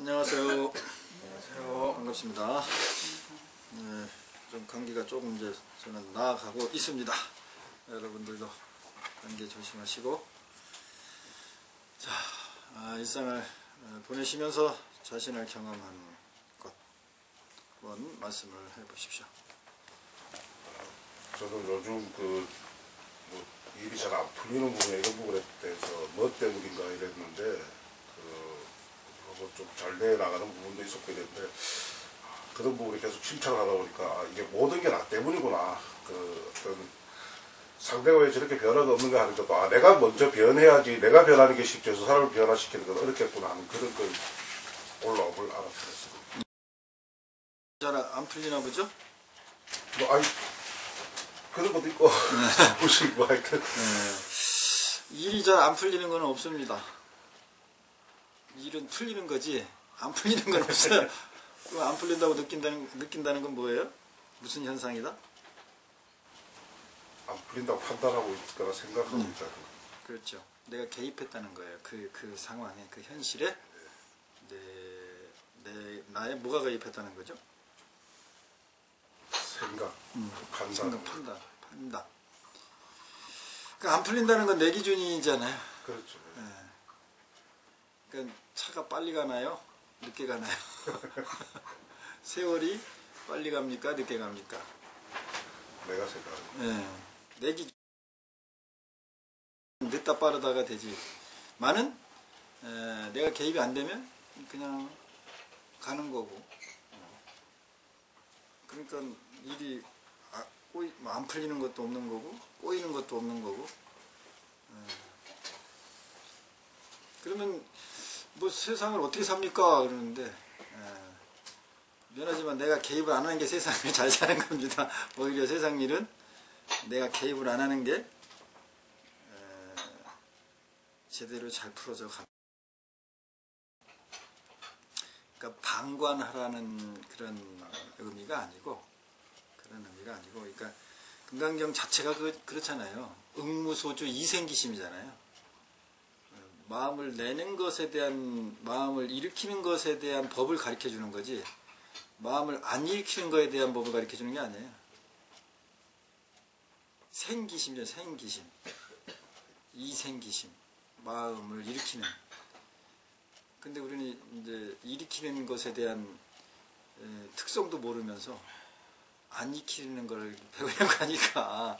안녕하세요. 안녕하세요. 반갑습니다. 네, 좀 감기가 조금 이제 저는 나아가고 있습니다. 여러분들도 감기 조심하시고, 자, 일상을 보내시면서 자신을 경험하는 것 한번 말씀을 해보십시오. 저도 요즘 뭐 일이 잘 안 풀리는 부분에 이런 부분에 대해서 뭐 때문인가 이랬는데 좀 잘 돼 나가는 부분도 있었고 이랬는데 그런 부분에 계속 실천을 하다 보니까 이게 모든 게 나 때문이구나. 어떤 상대가 왜 저렇게 변화가 없는가 하는 것도 내가 먼저 변해야지 내가 변하는 게 쉽지 해서 사람을 변화시키는 건 어렵겠구나 하는 그런 걸 올라옴을 알았어요. 잘 안 풀리나 보죠? 그런 것도 있고 무슨 뭐 하여튼 일이 잘 안 풀리는 건 없습니다. 일은 풀리는 거지 안 풀리는 건 없어요. 안 풀린다고 느낀다는 건 뭐예요? 무슨 현상이다? 안 풀린다고 판단하고 있거나 생각하고 있다는 거. 그렇죠. 내가 개입했다는 거예요. 그 상황에, 그 현실에 나의 뭐가 개입했다는 거죠? 생각, 판단. 생각, 판단. 그러니까 안 풀린다는 건 내 기준이잖아요. 그렇죠. 네. 그러니까 차가 빨리 가나요? 늦게 가나요? 세월이 빨리 갑니까? 늦게 갑니까? 내가 생각하는. 네. 내 기준. 늦다 빠르다가 되지. 많은 내가 개입이 안 되면 그냥 가는 거고. 그러니까 일이 안 풀리는 것도 없는 거고 꼬이는 것도 없는 거고. 그러면 뭐 세상을 어떻게 삽니까? 그러는데 미안하지만 내가 개입을 안 하는 게 세상을 잘 사는 겁니다. 오히려 세상 일은 내가 개입을 안 하는 게 제대로 잘 풀어져 갑니다. 그러니까 방관하라는 그런 의미가 아니고 그러니까 금강경 자체가 그렇잖아요. 응무소주 이생기심이잖아요. 마음을 내는 것에 대한, 마음을 일으키는 것에 대한 법을 가르쳐 주는 거지, 마음을 안 일으키는 것에 대한 법을 가르쳐 주는 게 아니에요. 생기심이죠. 생기심, 이생기심, 마음을 일으키는. 근데 우리는 이제 일으키는 것에 대한 특성도 모르면서 안 익히는 걸 배우려고 하니까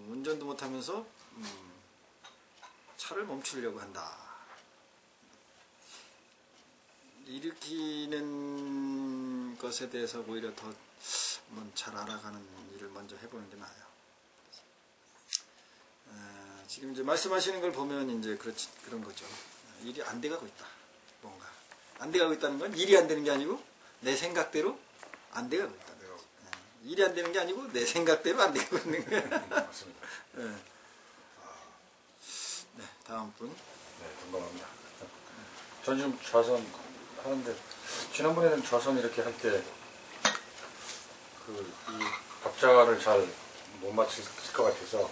운전도 못하면서 차를 멈추려고 한다. 일으키는 것에 대해서 오히려 더 잘 알아가는 일을 먼저 해보는 게 나아요. 지금 이제 말씀하시는 걸 보면 이제 그런 거죠. 일이 안 돼가고 있다. 뭔가 안 돼가고 있다는 건 일이 안 되는 게 아니고 내 생각대로 안 돼가고 있다. 일이 안 되는 게 아니고 내 생각대로 안 되고 있는 거예요. 맞습니다. 네, 다음 분. 네, 건강합니다. 전 지금 좌선 하는데 지난번에는 좌선 이렇게 할 때 이 박자를 잘 못 맞출 것 같아서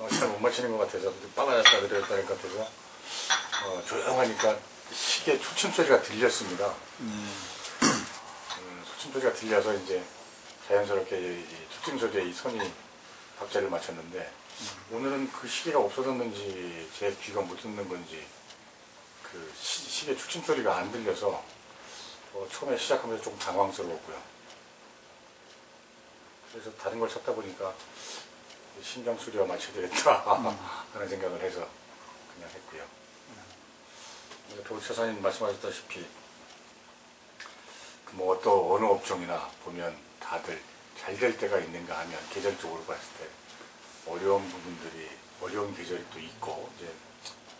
잘 못 맞히는 것 같아서 빨라졌다 느려졌다 할 것 같아서 조용하니까 시계 초침 소리가 들렸습니다. 초침 소리가 들려서 이제 자연스럽게 이 초침 소리에 이 손이 박자를 맞췄는데 오늘은 그 시계가 없어졌는지 제 귀가 못 듣는 건지 그 시계 초침 소리가 안 들려서 처음에 시작하면서 조금 당황스러웠고요. 그래서 다른 걸 찾다 보니까 신경 수리와 맞춰야 되겠다 하는 생각을 해서 그냥 했고요. 도지사님 말씀하셨다시피 뭐 어느 업종이나 보면 다들 잘 될 때가 있는가 하면 계절적으로 봤을 때 어려운 부분들이 어려운 계절이 또 있고 이제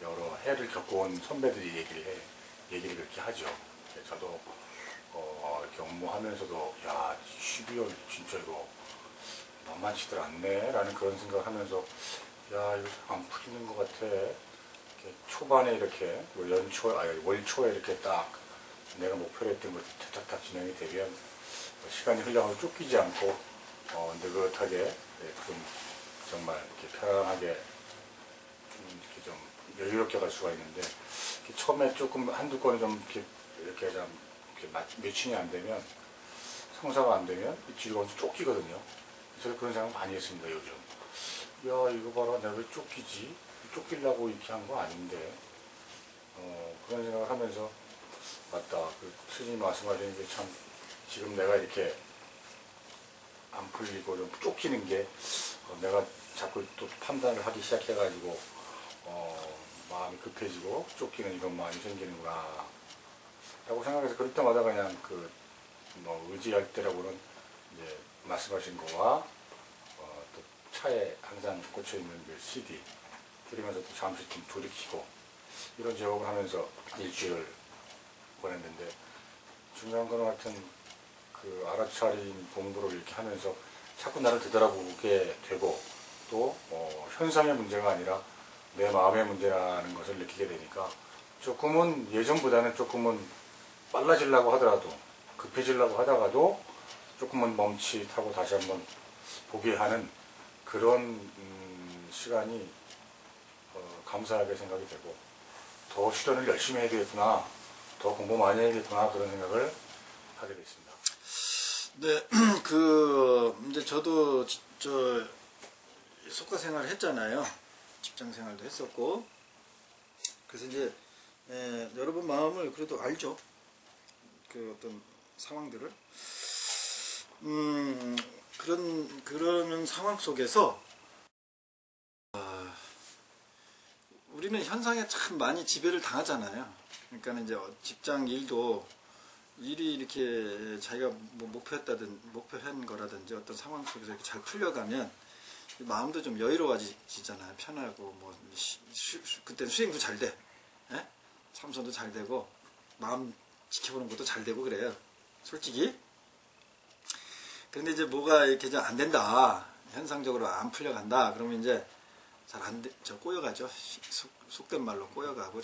여러 해를 겪어온 선배들이 얘기를 그렇게 하죠. 저도 이렇게 업무하면서도 야 12월 진짜 이거 만만치들 않네 라는 그런 생각을 하면서 야 이거 안 풀리는 것 같아. 이렇게 초반에 이렇게 월 초에 이렇게 딱 내가 목표로 했던 것이 탁탁탁 진행이 되면 시간이 흘러가고 쫓기지 않고 느긋하게 좀 정말 이렇게 편안하게 이렇게 좀 여유롭게 갈 수가 있는데 처음에 조금 한두 건이 좀 이렇게 좀 매칭이 안 되면, 성사가 안 되면 뒤로 쫓기거든요. 그래서 그런 생각 많이 했습니다, 요즘. 야, 이거 봐라, 내가 왜 쫓기지? 쫓기려고 이렇게 한 거 아닌데. 그런 생각을 하면서, 맞다. 그 스님이 말씀하시는 게 참, 지금 내가 이렇게 안 풀리고 좀 쫓기는 게, 내가 자꾸 또 판단을 하기 시작해가지고, 마음이 급해지고 쫓기는 이런 마음이 생기는구나. 라고 생각해서 그럴 때마다 그냥 의지할 때라고는 이제 말씀하신 거와, 또 차에 항상 꽂혀있는 그 CD 들으면서 또 잠시 좀 돌이키고, 이런 제목을 하면서 일주일을 보냈는데, 중요한 거는 하여튼 그 알아차린 공부를 이렇게 하면서 자꾸 나를 되돌아보게 되고, 또 현상의 문제가 아니라 내 마음의 문제라는 것을 느끼게 되니까, 조금은 예전보다는 조금은 빨라지려고 하더라도, 급해지려고 하다가도 조금은 멈칫하고 다시 한번 보게 하는 그런 시간이 감사하게 생각이 되고, 더 실현을 열심히 해야 되겠구나, 더 공부 많이 해야겠구나, 그런 생각을 하게 됐습니다. 네, 이제 저도 속가 생활을 했잖아요. 직장 생활도 했었고. 그래서 이제, 여러분 마음을 그래도 알죠. 그 어떤 상황들을. 그러는 상황 속에서, 우리는 현상에 참 많이 지배를 당하잖아요. 그러니까 이제 직장 일도 일이 이렇게 자기가 뭐 목표한 거라든지 어떤 상황 속에서 이렇게 잘 풀려가면 마음도 좀 여유로워지잖아요. 편하고, 그때는 수행도 잘 돼. 예? 참선도 잘 되고, 마음 지켜보는 것도 잘 되고 그래요. 솔직히. 그런데 이제 뭐가 이렇게 안 된다. 현상적으로 안 풀려간다. 그러면 이제 잘 안 돼, 꼬여가죠. 속된 말로 꼬여가고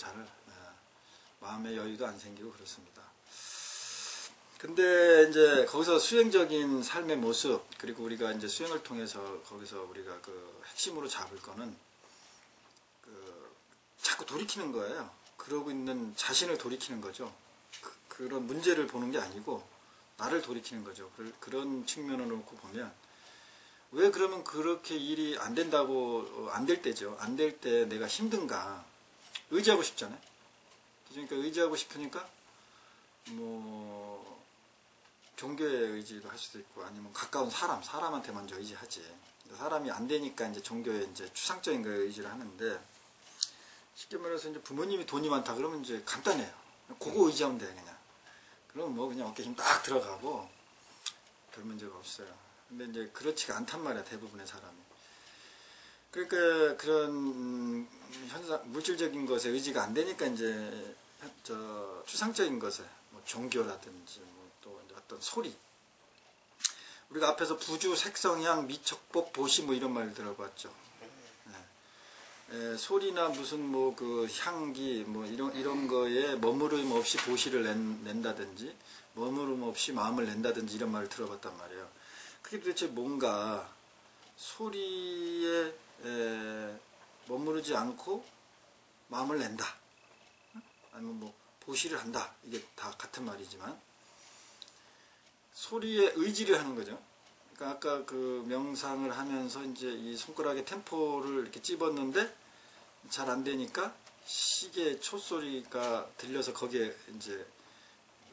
마음의 여유도 안 생기고 그렇습니다. 근데 이제 거기서 수행적인 삶의 모습, 그리고 우리가 이제 수행을 통해서 거기서 우리가 그 핵심으로 잡을 거는 자꾸 돌이키는 거예요. 그러고 있는 자신을 돌이키는 거죠. 그런 문제를 보는 게 아니고 나를 돌이키는 거죠. 그런 측면을 놓고 보면, 왜 그러면 그렇게 일이 안 된다고, 안 될 때죠. 안 될 때 내가 힘든가. 의지하고 싶잖아요. 그러니까 의지하고 싶으니까 종교의 의지도 할 수도 있고, 아니면 가까운 사람한테 먼저 의지하지. 사람이 안 되니까 이제 종교에 이제 추상적인 거에 의지를 하는데, 쉽게 말해서 이제 부모님이 돈이 많다 그러면 이제 간단해요. 그거 의지하면 돼, 그냥. 그럼 그냥 어깨 힘 딱 들어가고 별 문제가 없어요. 근데 이제 그렇지가 않단 말이야, 대부분의 사람이. 그러니까 그런 물질적인 것에 의지가 안 되니까 이제 추상적인 것에 종교라든지 또 어떤 소리. 우리가 앞에서 부주, 색성향, 미척법, 보시 이런 말 들어봤죠. 소리나 무슨 그 향기 이런 거에 머무름 없이 보시를 낸다든지, 머무름 없이 마음을 낸다든지 이런 말을 들어봤단 말이에요. 그게 도대체 뭔가, 소리에 머무르지 않고 마음을 낸다, 아니면 보시를 한다, 이게 다 같은 말이지만 소리에 의지를 하는 거죠. 그러니까 아까 그 명상을 하면서 이제 이 손가락에 템포를 이렇게 찝었는데 잘 안 되니까 시계 촛소리가 들려서 거기에 이제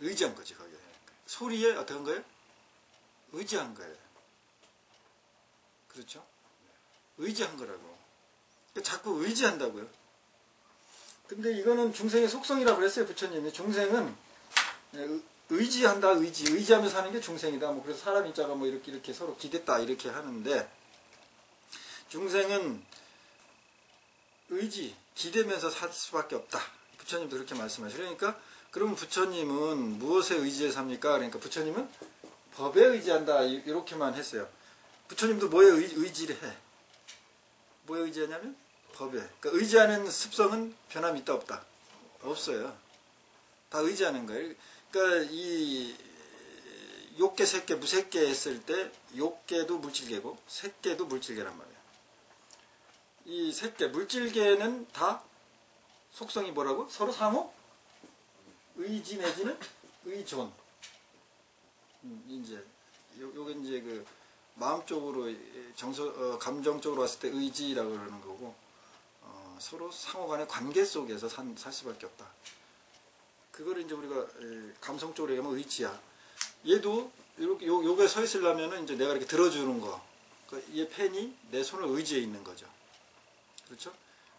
의지한 거지. 거기에 소리에 어떤 거예요? 의지한 거예요. 그렇죠? 의지한 거라고. 그러니까 자꾸 의지한다고요. 근데 이거는 중생의 속성이라고 그랬어요, 부처님이. 중생은 의지한다, 의지하면서 하는 게 중생이다. 그래서 사람 인자가 이렇게 서로 기댔다 이렇게 하는데, 중생은 기대면서 살 수밖에 없다. 부처님도 그렇게 말씀하시죠. 그러니까 그러면 부처님은 무엇에 의지해서 삽니까? 그러니까 부처님은 법에 의지한다 이렇게만 했어요. 부처님도 뭐에 의지를 해? 뭐에 의지하냐면 법에. 그러니까 의지하는 습성은 변함이 있다 없다? 없어요. 다 의지하는 거예요. 그러니까 이 욕계, 색계, 무색계 했을 때 욕계도 물질계고 색계도 물질계란 말이에요. 이 색계, 물질계는 다 속성이 뭐라고? 서로 상호? 의지 내지는 의존. 이제 요게 이제 그 마음 쪽으로 감정 쪽으로 왔을 때 의지라고 그러는 거고, 서로 상호간의 관계 속에서 살 수밖에 없다. 그거를 이제 우리가 감성 쪽으로 얘기하면 의지야. 얘도 이렇게 요게 서 있으려면은 이제 내가 이렇게 들어주는 거. 그러니까 얘 펜이 내 손을 의지해 있는 거죠. 그렇죠?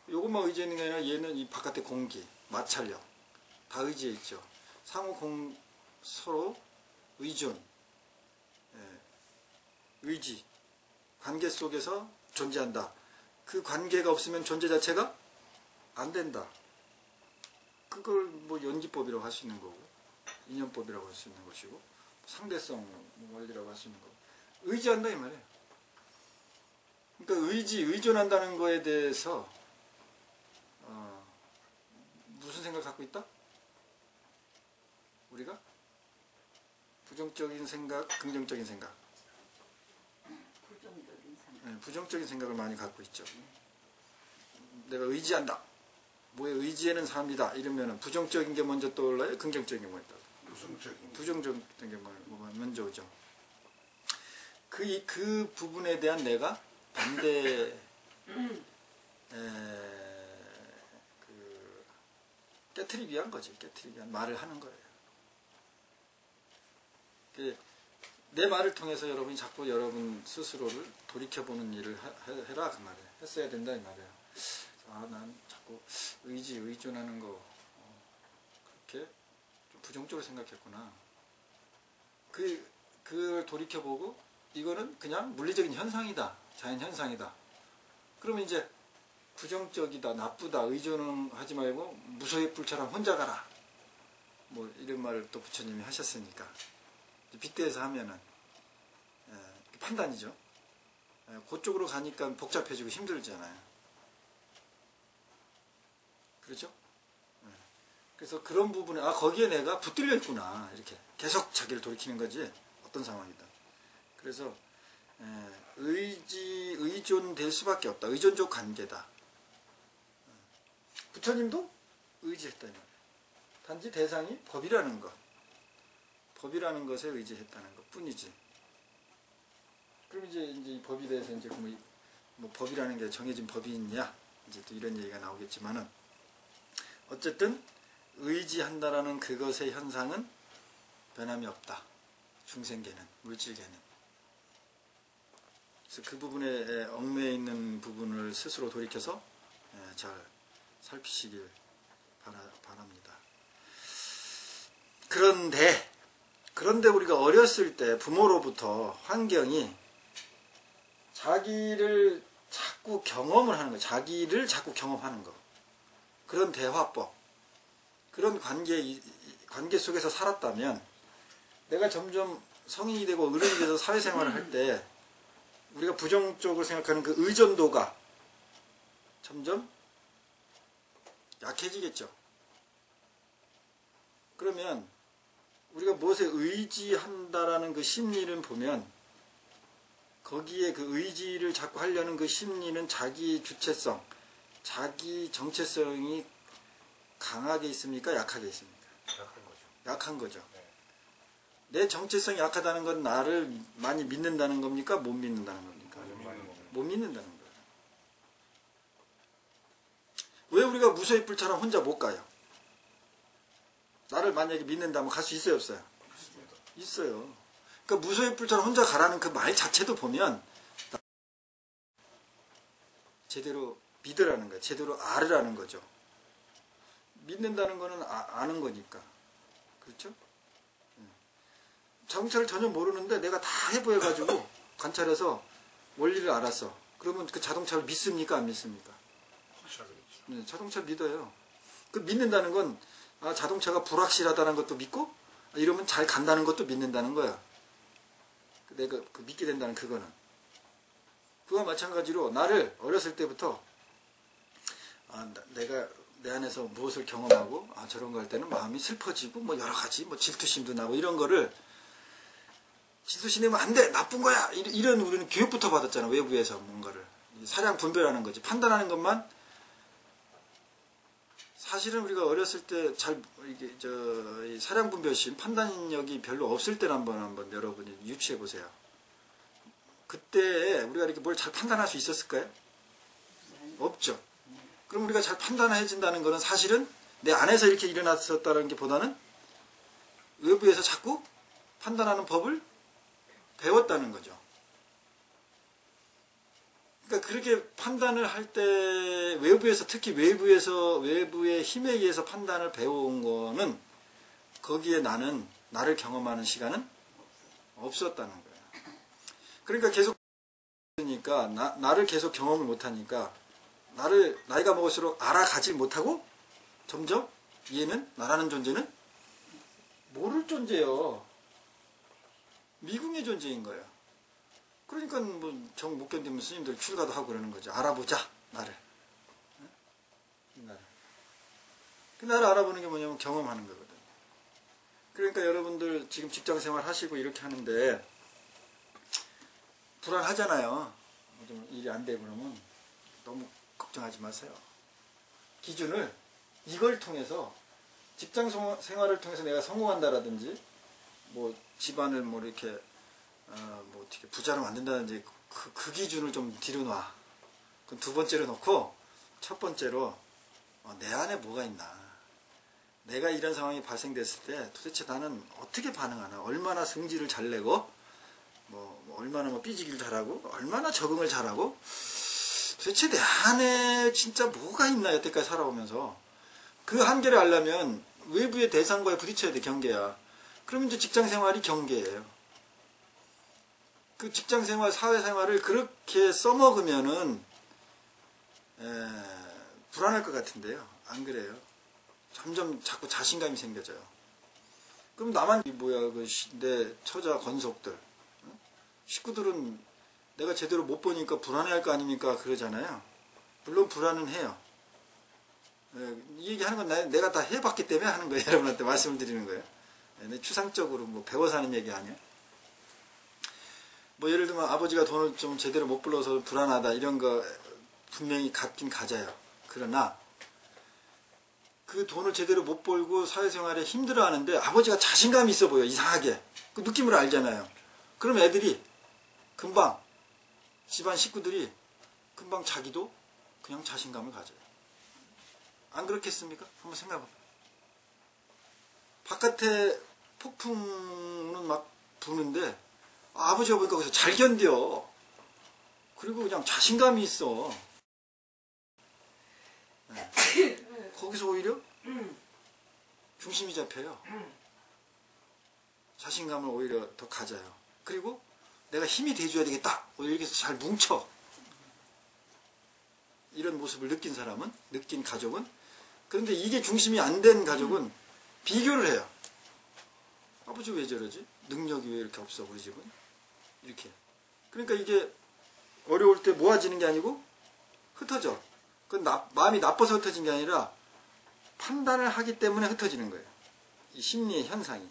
요것만 의지해 있는 게 아니라 얘는 이 바깥의 공기, 마찰력 다 의지해 있죠. 서로 의존, 의지, 관계 속에서 존재한다. 그 관계가 없으면 존재 자체가 안 된다. 그걸 뭐 연기법이라고 할 수 있는 거고, 인연법이라고 할 수 있는 것이고, 상대성 원리라고 할 수 있는 거고, 의지한다 이 말이에요. 그러니까 의존한다는 거에 대해서 무슨 생각 갖고 있다? 우리가 부정적인 생각, 긍정적인 생각. 부정적인 생각. 네, 부정적인 생각을 많이 갖고 있죠. 내가 의지한다. 뭐에 의지하는 삶이다. 이러면은 부정적인 게 먼저 떠올라요? 긍정적인 게 먼저 떠올라요? 부정적인 게 먼저 오죠. 그 부분에 대한 내가 반대 깨트리기 위한 거지. 깨트리기 위한 말을 하는 거예요. 내 말을 통해서 여러분이 자꾸 여러분 스스로를 돌이켜보는 일을 해라 그 말이에요. 했어야 된다 이 말이에요. 난 자꾸 의존하는 거 그렇게 좀 부정적으로 생각했구나. 그걸 돌이켜보고 이거는 그냥 물리적인 현상이다. 자연 현상이다. 그러면 이제 부정적이다, 나쁘다, 의존은 하지 말고 무소의 뿔처럼 혼자 가라. 뭐 이런 말을 또 부처님이 하셨으니까. 빗대서 하면은 판단이죠. 그쪽으로 가니까 복잡해지고 힘들잖아요. 그렇죠? 그래서 그런 부분에 거기에 내가 붙들려 있구나 이렇게 계속 자기를 돌이키는 거지 어떤 상황이든. 그래서 의존될 수밖에 없다. 의존적 관계다. 부처님도 의지했다. 단지 대상이 법이라는 것. 법이라는 것에 의지했다는 것 뿐이지. 그럼 이제 이 법에 대해서 이제 뭐 법이라는 게 정해진 법이 있냐? 이제 또 이런 얘기가 나오겠지만은 어쨌든 의지한다라는 그것의 현상은 변함이 없다. 중생계는, 물질계는. 그래서 그 부분에 얽매여 있는 부분을 스스로 돌이켜서 잘 살피시길 바랍니다. 그런데 우리가 어렸을 때 부모로부터 환경이 자기를 자꾸 경험을 하는 거, 자기를 자꾸 경험하는 거. 그런 대화법, 그런 관계 속에서 살았다면 내가 점점 성인이 되고 어른이 돼서 사회생활을 할 때 우리가 부정적으로 생각하는 그 의존도가 점점 약해지겠죠. 그러면 우리가 무엇에 의지한다라는 그 심리를 보면 거기에 그 의지를 자꾸 하려는 그 심리는 자기 주체성, 자기 정체성이 강하게 있습니까? 약하게 있습니까? 약한 거죠. 약한 거죠. 네. 내 정체성이 약하다는 건 나를 많이 믿는다는 겁니까? 못 믿는다는 겁니까? 못 믿는다는 거예요. 왜 우리가 무소의 뿔처럼 혼자 못 가요? 나를 만약에 믿는다면 갈 수 있어요, 없어요? 그렇습니다. 있어요. 그러니까 무소의 뿔처럼 혼자 가라는 그 말 자체도 보면 제대로 믿으라는 거예요. 제대로 알으라는 거죠. 믿는다는 거는 아는 거니까. 그렇죠? 자동차를 전혀 모르는데 내가 다 해보여가지고 관찰해서 원리를 알았어. 그러면 그 자동차를 믿습니까? 안 믿습니까? 확실하게 믿죠. 네, 자동차를 믿어요. 그 믿는다는 건 자동차가 불확실하다는 것도 믿고 이러면 잘 간다는 것도 믿는다는 거야. 내가 믿게 된다는 그거는. 그와 마찬가지로 나를 어렸을 때부터 내가 내 안에서 무엇을 경험하고 저런 거 할 때는 마음이 슬퍼지고 뭐 여러 가지 뭐 질투심도 나고 이런 거를 질투심 내면 안 돼! 나쁜 거야! 이런 우리는 교육부터 받았잖아. 외부에서 뭔가를. 사량 분별하는 거지. 판단하는 것만 사실은 우리가 어렸을 때 잘 이게 이 사량 분별심 판단력이 별로 없을 때를 한번 여러분이 유추해 보세요. 그때 우리가 이렇게 뭘 잘 판단할 수 있었을까요? 없죠. 그럼 우리가 잘 판단해진다는 것은 사실은 내 안에서 이렇게 일어났었다는 게 보다는 외부에서 자꾸 판단하는 법을 배웠다는 거죠. 그러니까 그렇게 판단을 할 때 외부에서 특히 외부의 힘에 의해서 판단을 배워온 거는 거기에 나를 경험하는 시간은 없었다는 거예요. 그러니까 계속 그러니까 나를 계속 경험을 못하니까 나를 나이가 먹을수록 알아가지 못하고 점점 얘는 나라는 존재는 모를 존재요. 미궁의 존재인 거예요. 그러니까 뭐 정 못 견디면 스님들 출가도 하고 그러는 거죠. 알아보자 나를. 그 나를 알아보는 게 뭐냐면 경험하는 거거든요. 그러니까 여러분들 지금 직장생활 하시고 이렇게 하는데 불안하잖아요. 좀 일이 안 되고 그러면 너무 걱정하지 마세요. 기준을 이걸 통해서 직장 생활을 통해서 내가 성공한다라든지 뭐 집안을 뭐 이렇게 뭐 어떻게 부자로 만든다든지 그 기준을 좀 뒤로 놔. 그럼 두 번째로 놓고 첫 번째로 내 안에 뭐가 있나. 내가 이런 상황이 발생됐을 때 도대체 나는 어떻게 반응하나. 얼마나 성질을 잘 내고 얼마나 삐지기를 잘하고 얼마나 적응을 잘하고 도대체 내 안에 진짜 뭐가 있나 여태까지 살아오면서 그 한계를 알려면 외부의 대상과에 부딪혀야 돼. 경계야. 그러면 이제 직장생활이 경계예요. 그 직장생활, 사회생활을 그렇게 써먹으면은 불안할 것 같은데요. 안 그래요? 점점 자꾸 자신감이 생겨져요. 그럼 나만 뭐야 내 처자 건속들 식구들은 내가 제대로 못 보니까 불안해할 거 아닙니까? 그러잖아요. 물론 불안은 해요. 이 얘기하는 건 내가 다 해봤기 때문에 하는 거예요. 여러분한테 말씀을 드리는 거예요. 추상적으로 뭐 배워서 하는 얘기 아니에요. 뭐 예를 들면 아버지가 돈을 좀 제대로 못 불러서 불안하다 이런 거 분명히 갖긴 가져요. 그러나 그 돈을 제대로 못 벌고 사회생활에 힘들어하는데 아버지가 자신감이 있어 보여. 이상하게. 그 느낌을 알잖아요. 그럼 애들이 금방 집안 식구들이 금방 자기도 그냥 자신감을 가져요. 안 그렇겠습니까? 한번 생각해봐요. 바깥에 폭풍은 막 부는데 아버지가 보니까 거기서 잘 견뎌. 그리고 그냥 자신감이 있어. 네. 거기서 오히려 중심이 잡혀요. 자신감을 오히려 더 가져요. 그리고 내가 힘이 돼줘야 되겠다. 이렇게 해서 잘 뭉쳐. 이런 모습을 느낀 사람은, 느낀 가족은, 그런데 이게 중심이 안 된 가족은 비교를 해요. 아버지 왜 저러지? 능력이 왜 이렇게 없어 우리 집은? 이렇게. 그러니까 이게 어려울 때 모아지는 게 아니고 흩어져. 그건 마음이 나빠서 흩어진 게 아니라 판단을 하기 때문에 흩어지는 거예요. 이 심리의 현상이.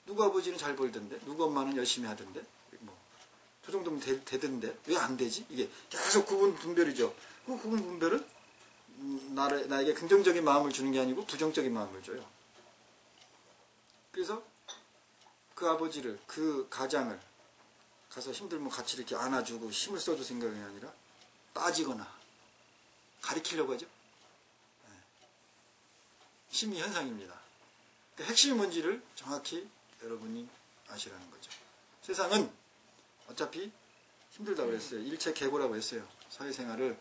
누구 아버지는 잘 벌던데, 누구 엄마는 열심히 하던데, 뭐 저 정도면 되던데 왜 안 되지? 이게 계속 구분 분별이죠. 그 구분 분별은 나에게 긍정적인 마음을 주는 게 아니고 부정적인 마음을 줘요. 그래서 그 아버지를, 그 가장을 가서 힘들면 같이 이렇게 안아주고 힘을 써줄 생각이 아니라 따지거나 가리키려고 하죠. 심리 현상입니다. 그 핵심이 뭔지를 정확히 여러분이 아시라는 거죠. 세상은 어차피 힘들다고 그랬어요. 일체계고라고 했어요. 사회생활을.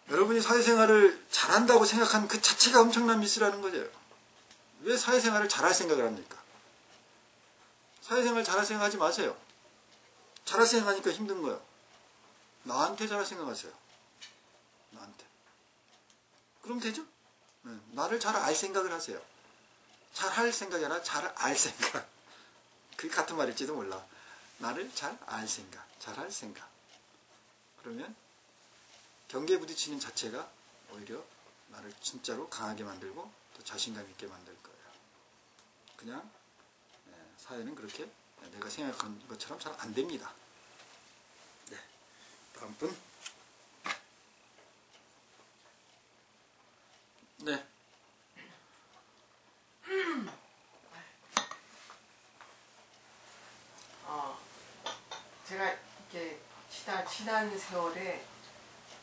여러분이 사회생활을 잘한다고 생각하는 그 자체가 엄청난 미스라는 거죠. 왜 사회생활을 잘할 생각을 합니까? 사회생활 잘할 생각하지 마세요. 잘할 생각하니까 힘든 거예요. 나한테 잘할 생각하세요. 나한테. 그럼 되죠? 네. 나를 잘 알 생각을 하세요. 잘할 생각이 아니라 잘 알 생각. 그게 같은 말일지도 몰라. 나를 잘 알 생각, 잘할 생각. 그러면 경계에 부딪히는 자체가 오히려 나를 진짜로 강하게 만들고 또 자신감 있게 만들 거예요. 그냥 사회는 그렇게 내가 생각한 것처럼 잘 안 됩니다. 네, 다음 분. 네. 제가 이렇게 지난 세월에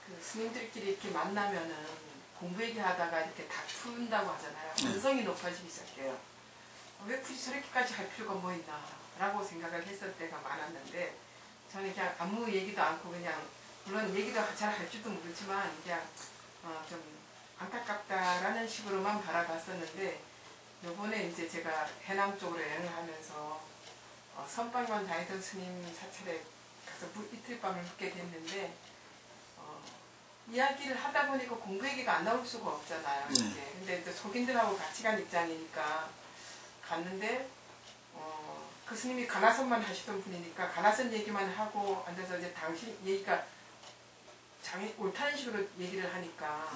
그 스님들끼리 이렇게 만나면은 공부 얘기하다가 이렇게 다툰다고 하잖아요. 언성이 높아지기 시작해요. 왜 굳이 저렇게까지 할 필요가 뭐 있나 라고 생각을 했을 때가 많았는데 저는 그냥 아무 얘기도 않고 그냥 물론 얘기도 잘 할 줄도 모르지만 그냥 좀 안타깝다라는 식으로만 바라봤었는데 요번에 이제 제가 해남 쪽으로 여행을 하면서 선방만 다니던 스님 사찰에 가서 이틀 밤을 묵게 됐는데 이야기를 하다 보니까 공부 얘기가 안 나올 수가 없잖아요. 이제. 근데 이제 속인들하고 같이 간 입장이니까 갔는데 그 스님이 가나선만 하시던 분이니까 가나선 얘기만 하고 앉아서 이제 당신 얘기가 옳다는 식으로 얘기를 하니까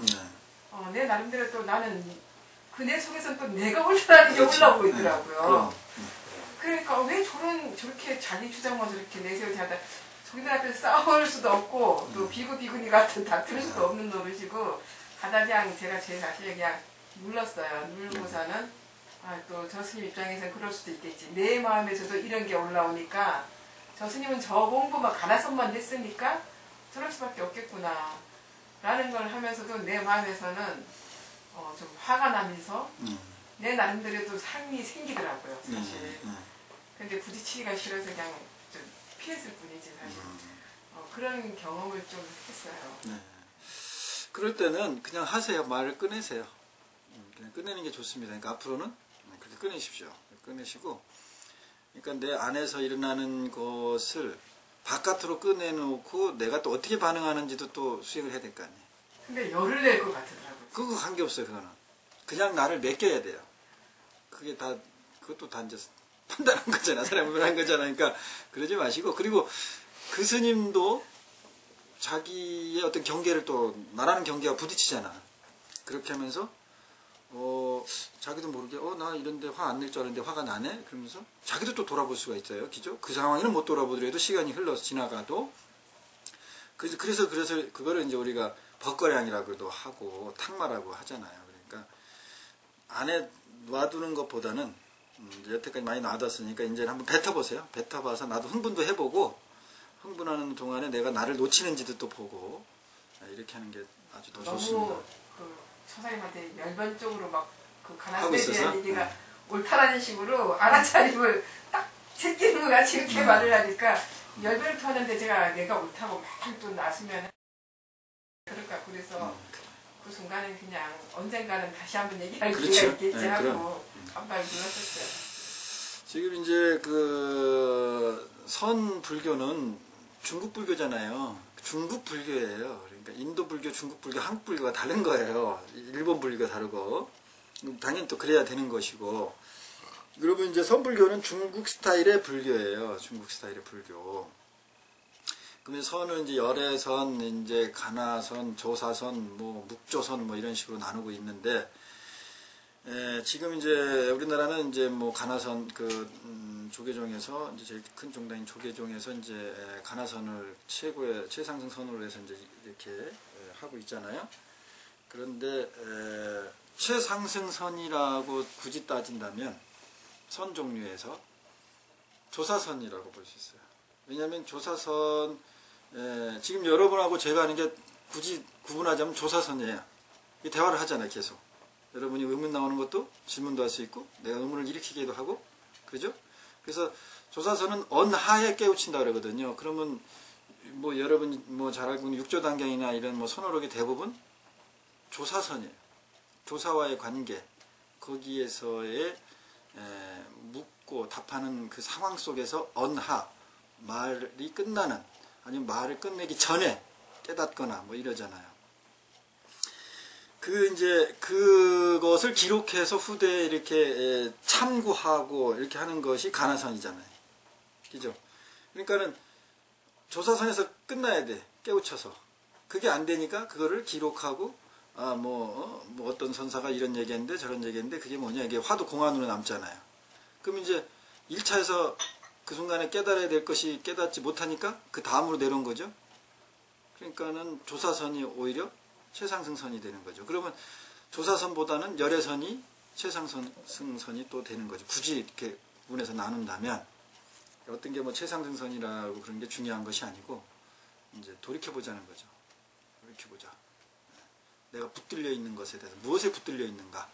내 나름대로 또 나는 그 내 속에서 또 내가 옳다는 게 올라오고 있더라고요. 그러니까 왜 저렇게 자기 주장만 저렇게 내세우지 하다 속인들 앞에서 싸울 수도 없고 또 비구비구니 같은 다툴 수도 없는 노릇이고 가다 그냥 제가 제 자신을 그냥 눌렀어요. 누르고서는 또 저 스님 입장에서는 그럴 수도 있겠지. 내 마음에서도 이런 게 올라오니까 저 스님은 저 공부만 가나선만 했으니까 저럴 수밖에 없겠구나 라는 걸 하면서도 내 마음에서는 좀 화가 나면서 내 나름대로도 상이 생기더라고요 사실. 근데 부딪히기가 싫어서 그냥 좀 피했을 뿐이지 사실. 그런 경험을 좀 했어요. 네. 그럴 때는 그냥 하세요. 말을 꺼내세요. 그냥 꺼내는 게 좋습니다. 그러니까 앞으로는 그렇게 꺼내십시오. 꺼내시고, 그러니까 내 안에서 일어나는 것을 바깥으로 꺼내놓고 내가 또 어떻게 반응하는지도 또 수행을 해야 될 거 아니에요. 근데 열을 낼 것 같더라고요. 그거 관계없어요. 그거는 그냥 나를 맡겨야 돼요. 그게 다 그것도 다 이제 판단한 거잖아. 사람을 판단한 거잖아. 그러니까 그러지 마시고, 그리고 그 스님도 자기의 어떤 경계를 또 나라는 경계와 부딪히잖아. 그렇게 하면서 자기도 모르게 나 이런데 화 안 낼 줄 알았는데 화가 나네? 그러면서 자기도 또 돌아볼 수가 있어요. 그죠? 그 상황에는 못 돌아보더라도 시간이 흘러서 지나가도 그래서 그거를 이제 우리가 벗거량이라고도 하고 탁마라고 하잖아요. 그러니까 안에 놔두는 것보다는 여태까지 많이 놔뒀으니까 이제 한번 뱉어보세요. 뱉어봐서 나도 흥분도 해보고 흥분하는 동안에 내가 나를 놓치는지도 또 보고 이렇게 하는 게 아주 더 좋습니다. 너무 처사님한테 열변적으로 막 그 가나선에 하고 있어서? 대한 얘기가 옳다라는 식으로 알아차림을 딱 제끼는 것 같이 이렇게 말을 하니까 열변을 토하는데 내가 옳다고 막 또 나서면 그럴까. 그래서 그 순간에 그냥 언젠가는 다시 한번 얘기할 그렇죠. 기회가 있겠지 네, 하고 한 발 물었었어요. 지금 이제 그 선 불교는 중국 불교잖아요. 중국 불교예요. 그러니까 인도 불교, 중국 불교, 한국 불교가 다른 거예요. 일본 불교가 다르고 당연히 또 그래야 되는 것이고. 그러면 이제 선불교는 중국 스타일의 불교예요. 중국 스타일의 불교. 그러면 선은 이제 열애선, 이제 가나선, 조사선, 뭐 묵조선 뭐 이런 식으로 나누고 있는데. 지금 이제 우리나라는 이제 뭐 가나선 조계종에서 이제 제일 큰 종단인 조계종에서 이제 가나선을 최고의 최상승 선으로 해서 이제 이렇게 하고 있잖아요. 그런데 최상승선이라고 굳이 따진다면 선 종류에서 조사선이라고 볼 수 있어요. 왜냐하면 조사선 지금 여러분하고 제가 하는 게 굳이 구분하자면 조사선이에요. 대화를 하잖아요, 계속. 여러분이 의문 나오는 것도 질문도 할 수 있고 내가 의문을 일으키기도 하고 그죠? 그래서 조사선은 언하에 깨우친다 그러거든요. 그러면 뭐 여러분이 뭐 잘 알고 있는 육조단경이나 이런 뭐 선어록의 대부분 조사선이에요. 조사와의 관계 거기에서의 묻고 답하는 그 상황 속에서 언하 말이 끝나는 아니면 말을 끝내기 전에 깨닫거나 뭐 이러잖아요. 이제 그것을 기록해서 후대에 이렇게 참고하고 이렇게 하는 것이 가나선이잖아요. 그죠? 그러니까는 조사선에서 끝나야 돼. 깨우쳐서. 그게 안 되니까 그거를 기록하고 뭐 어떤 선사가 이런 얘기했는데 저런 얘기했는데 그게 뭐냐 이게 화두 공안으로 남잖아요. 그럼 이제 1차에서 그 순간에 깨달아야 될 것이 깨닫지 못하니까 그 다음으로 내려온 거죠. 그러니까는 조사선이 오히려 최상승선이 되는 거죠. 그러면 조사선보다는 열애선이 최상승선이 또 되는 거죠. 굳이 이렇게 구분해서 나눈다면 어떤 게 뭐 최상승선이라고 그런 게 중요한 것이 아니고 이제 돌이켜보자는 거죠. 돌이켜보자. 내가 붙들려 있는 것에 대해서 무엇에 붙들려 있는가.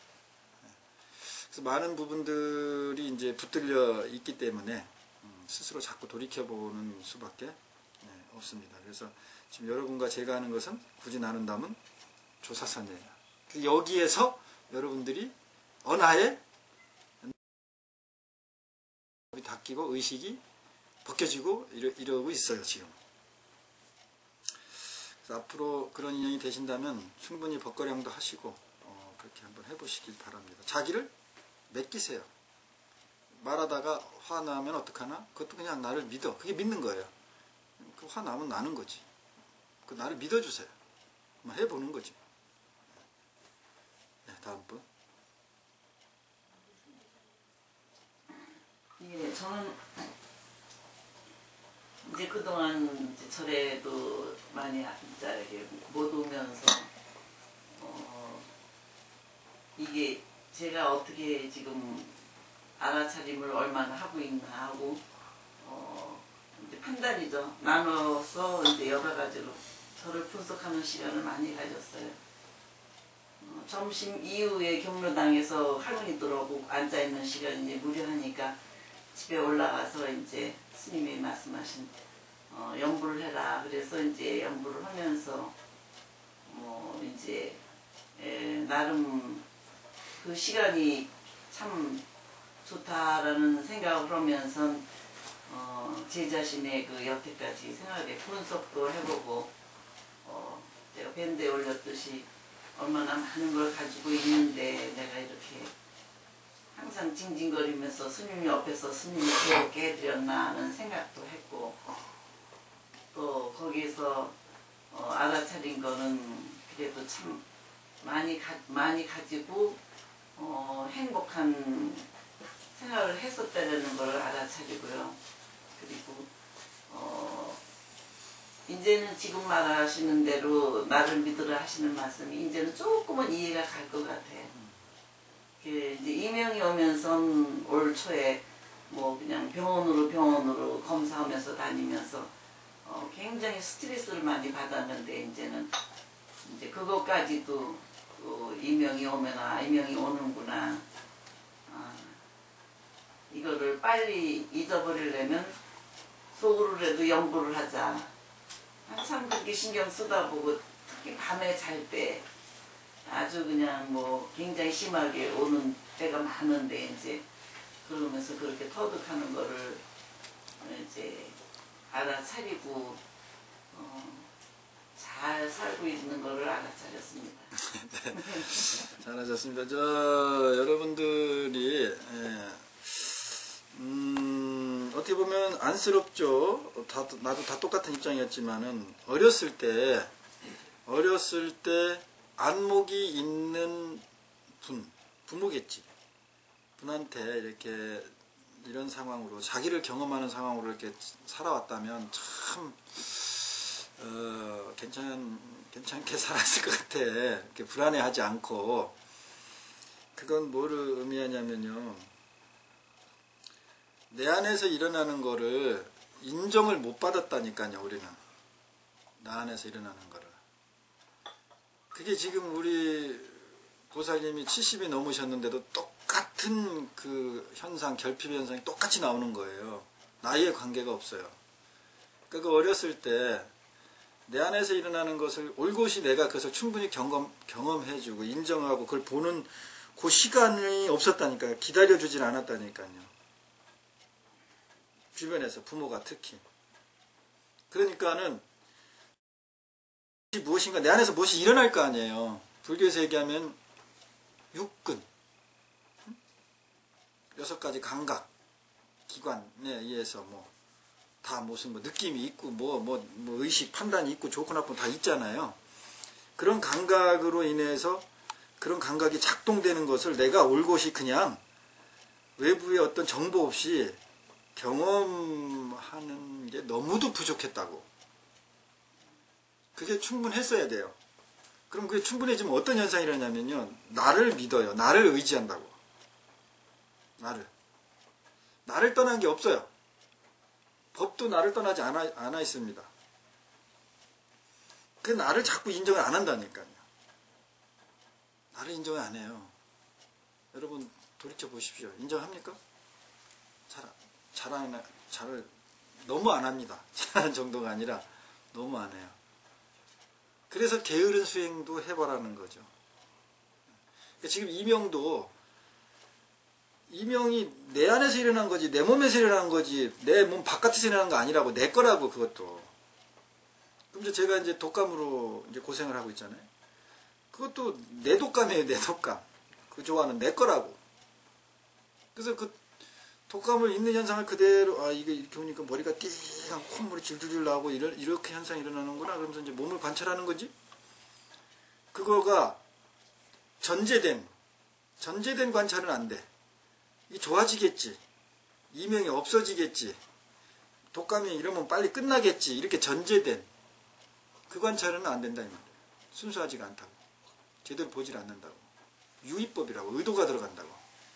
그래서 많은 부분들이 이제 붙들려 있기 때문에 스스로 자꾸 돌이켜보는 수밖에 없습니다. 그래서 지금 여러분과 제가 하는 것은 굳이 나눈다면 조사선이에요. 여기에서 여러분들이 언하에 닦이고 의식이 벗겨지고 이러고 있어요 지금. 그래서 앞으로 그런 인연이 되신다면 충분히 벗거량도 하시고 그렇게 한번 해보시길 바랍니다. 자기를 맡기세요. 말하다가 화나면 어떡하나? 그것도 그냥 나를 믿어. 그게 믿는 거예요. 그 화나면 나는 거지. 그 나를 믿어주세요. 한번 해보는 거지. 네, 다음 분. 예, 저는 이제 그동안 이제 절에도 많이 이제 못 오면서 이게 제가 어떻게 지금 알아차림을 얼마나 하고 있나 하고 이제 판단이죠. 나눠서 이제 여러 가지로 저를 분석하는 시간을 많이 가졌어요. 점심 이후에 경로당에서 할머니들하고 앉아있는 시간이 이제 무료하니까 집에 올라가서 이제 스님이 말씀하신 연부를 해라. 그래서 이제 연부를 하면서 이제 나름 그 시간이 참 좋다라는 생각을 하면서 제 자신의 그 여태까지 생활의 분석도 해보고 제가 밴드에 올렸듯이 얼마나 많은 걸 가지고 있는데 내가 이렇게 항상 징징거리면서 스님 옆에서 스님이 괴롭게 해드렸나 하는 생각도 했고 또 거기서 알아차린 거는 그래도 참 많이 가지고 행복한 생활을 했었다는 걸 알아차리고요. 그리고 이제는 지금 말하시는 대로 나를 믿으라 하시는 말씀이 이제는 조금은 이해가 갈 것 같아요. 이제 이명이 오면서 올 초에 뭐 그냥 병원으로 검사하면서 다니면서 굉장히 스트레스를 많이 받았는데 이제는 이제 그것까지도 이명이 오면 이명이 오는구나. 이거를 빨리 잊어버리려면 속으로라도 연부를 하자. 한참 그렇게 신경 쓰다 보고 특히 밤에 잘 때 아주 그냥 뭐 굉장히 심하게 오는 때가 많은데 이제 그러면서 그렇게 터득하는 거를 이제 알아차리고 잘 살고 있는 거를 알아차렸습니다. 네, 잘하셨습니다. 여러분들이 어떻게 보면 안쓰럽죠. 나도 다 똑같은 입장이었지만은 어렸을 때 안목이 있는 부모겠지. 분한테 이렇게 이런 상황으로 자기를 경험하는 상황으로 이렇게 살아왔다면 참 괜찮게 살았을 것 같아. 이렇게 불안해하지 않고. 그건 뭐를 의미하냐면요. 내 안에서 일어나는 거를 인정을 못 받았다니까요, 우리는. 나 안에서 일어나는 거를. 그게 지금 우리 보살님이 70이 넘으셨는데도 똑같은 그 현상, 결핍 현상이 똑같이 나오는 거예요. 나이에 관계가 없어요. 그러니까 그 어렸을 때 내 안에서 일어나는 것을 올곧이 내가 그것을 충분히 경험해주고 인정하고 그걸 보는 그 시간이 없었다니까요. 기다려주질 않았다니까요. 주변에서 부모가 특히. 그러니까는 무엇인가 내 안에서 무엇이 일어날 거 아니에요. 불교에서 얘기하면 육근 6가지 감각 기관에 의해서 다 무슨 느낌이 있고 뭐 의식 판단이 있고 좋고 나쁘고 다 있잖아요. 그런 감각으로 인해서 그런 감각이 작동되는 것을 내가 올곧이 그냥 외부의 어떤 정보 없이 경험하는 게 너무도 부족했다고. 그게 충분했어야 돼요. 그럼 그게 충분해지면 어떤 현상이 일어나냐면요. 나를 믿어요. 나를 의지한다고. 나를 떠난 게 없어요. 법도 나를 떠나지 않아 있습니다. 그 나를 자꾸 인정을 안 한다니까요. 나를 인정을 안 해요. 여러분 돌이켜 보십시오. 인정합니까? 잘 너무 안 합니다. 잘하는 정도가 아니라 너무 안 해요. 그래서 게으른 수행도 해보라는 거죠. 지금 이명이 내 안에서 일어난 거지, 내 몸에서 일어난 거지, 내 몸 바깥에서 일어난 거 아니라고, 내 거라고, 그것도. 그럼 이제 제가 이제 독감으로 이제 고생을 하고 있잖아요. 그것도 내 독감이에요, 내 독감. 그 좋아하는 내 거라고. 그래서 그 독감을 있는 현상을 그대로, 이게 이렇게 오니까 머리가 띵하고 콧물이 질질질 나고 이렇게 현상이 일어나는구나. 그러면서 이제 몸을 관찰하는 거지. 그거가 전제된 관찰은 안 돼. 이 좋아지겠지. 이명이 없어지겠지. 독감이 이러면 빨리 끝나겠지. 이렇게 전제된 그 관찰은 안 된다 이 말이에요. 순수하지가 않다고. 제대로 보질 않는다고. 유의법이라고. 의도가 들어간다고.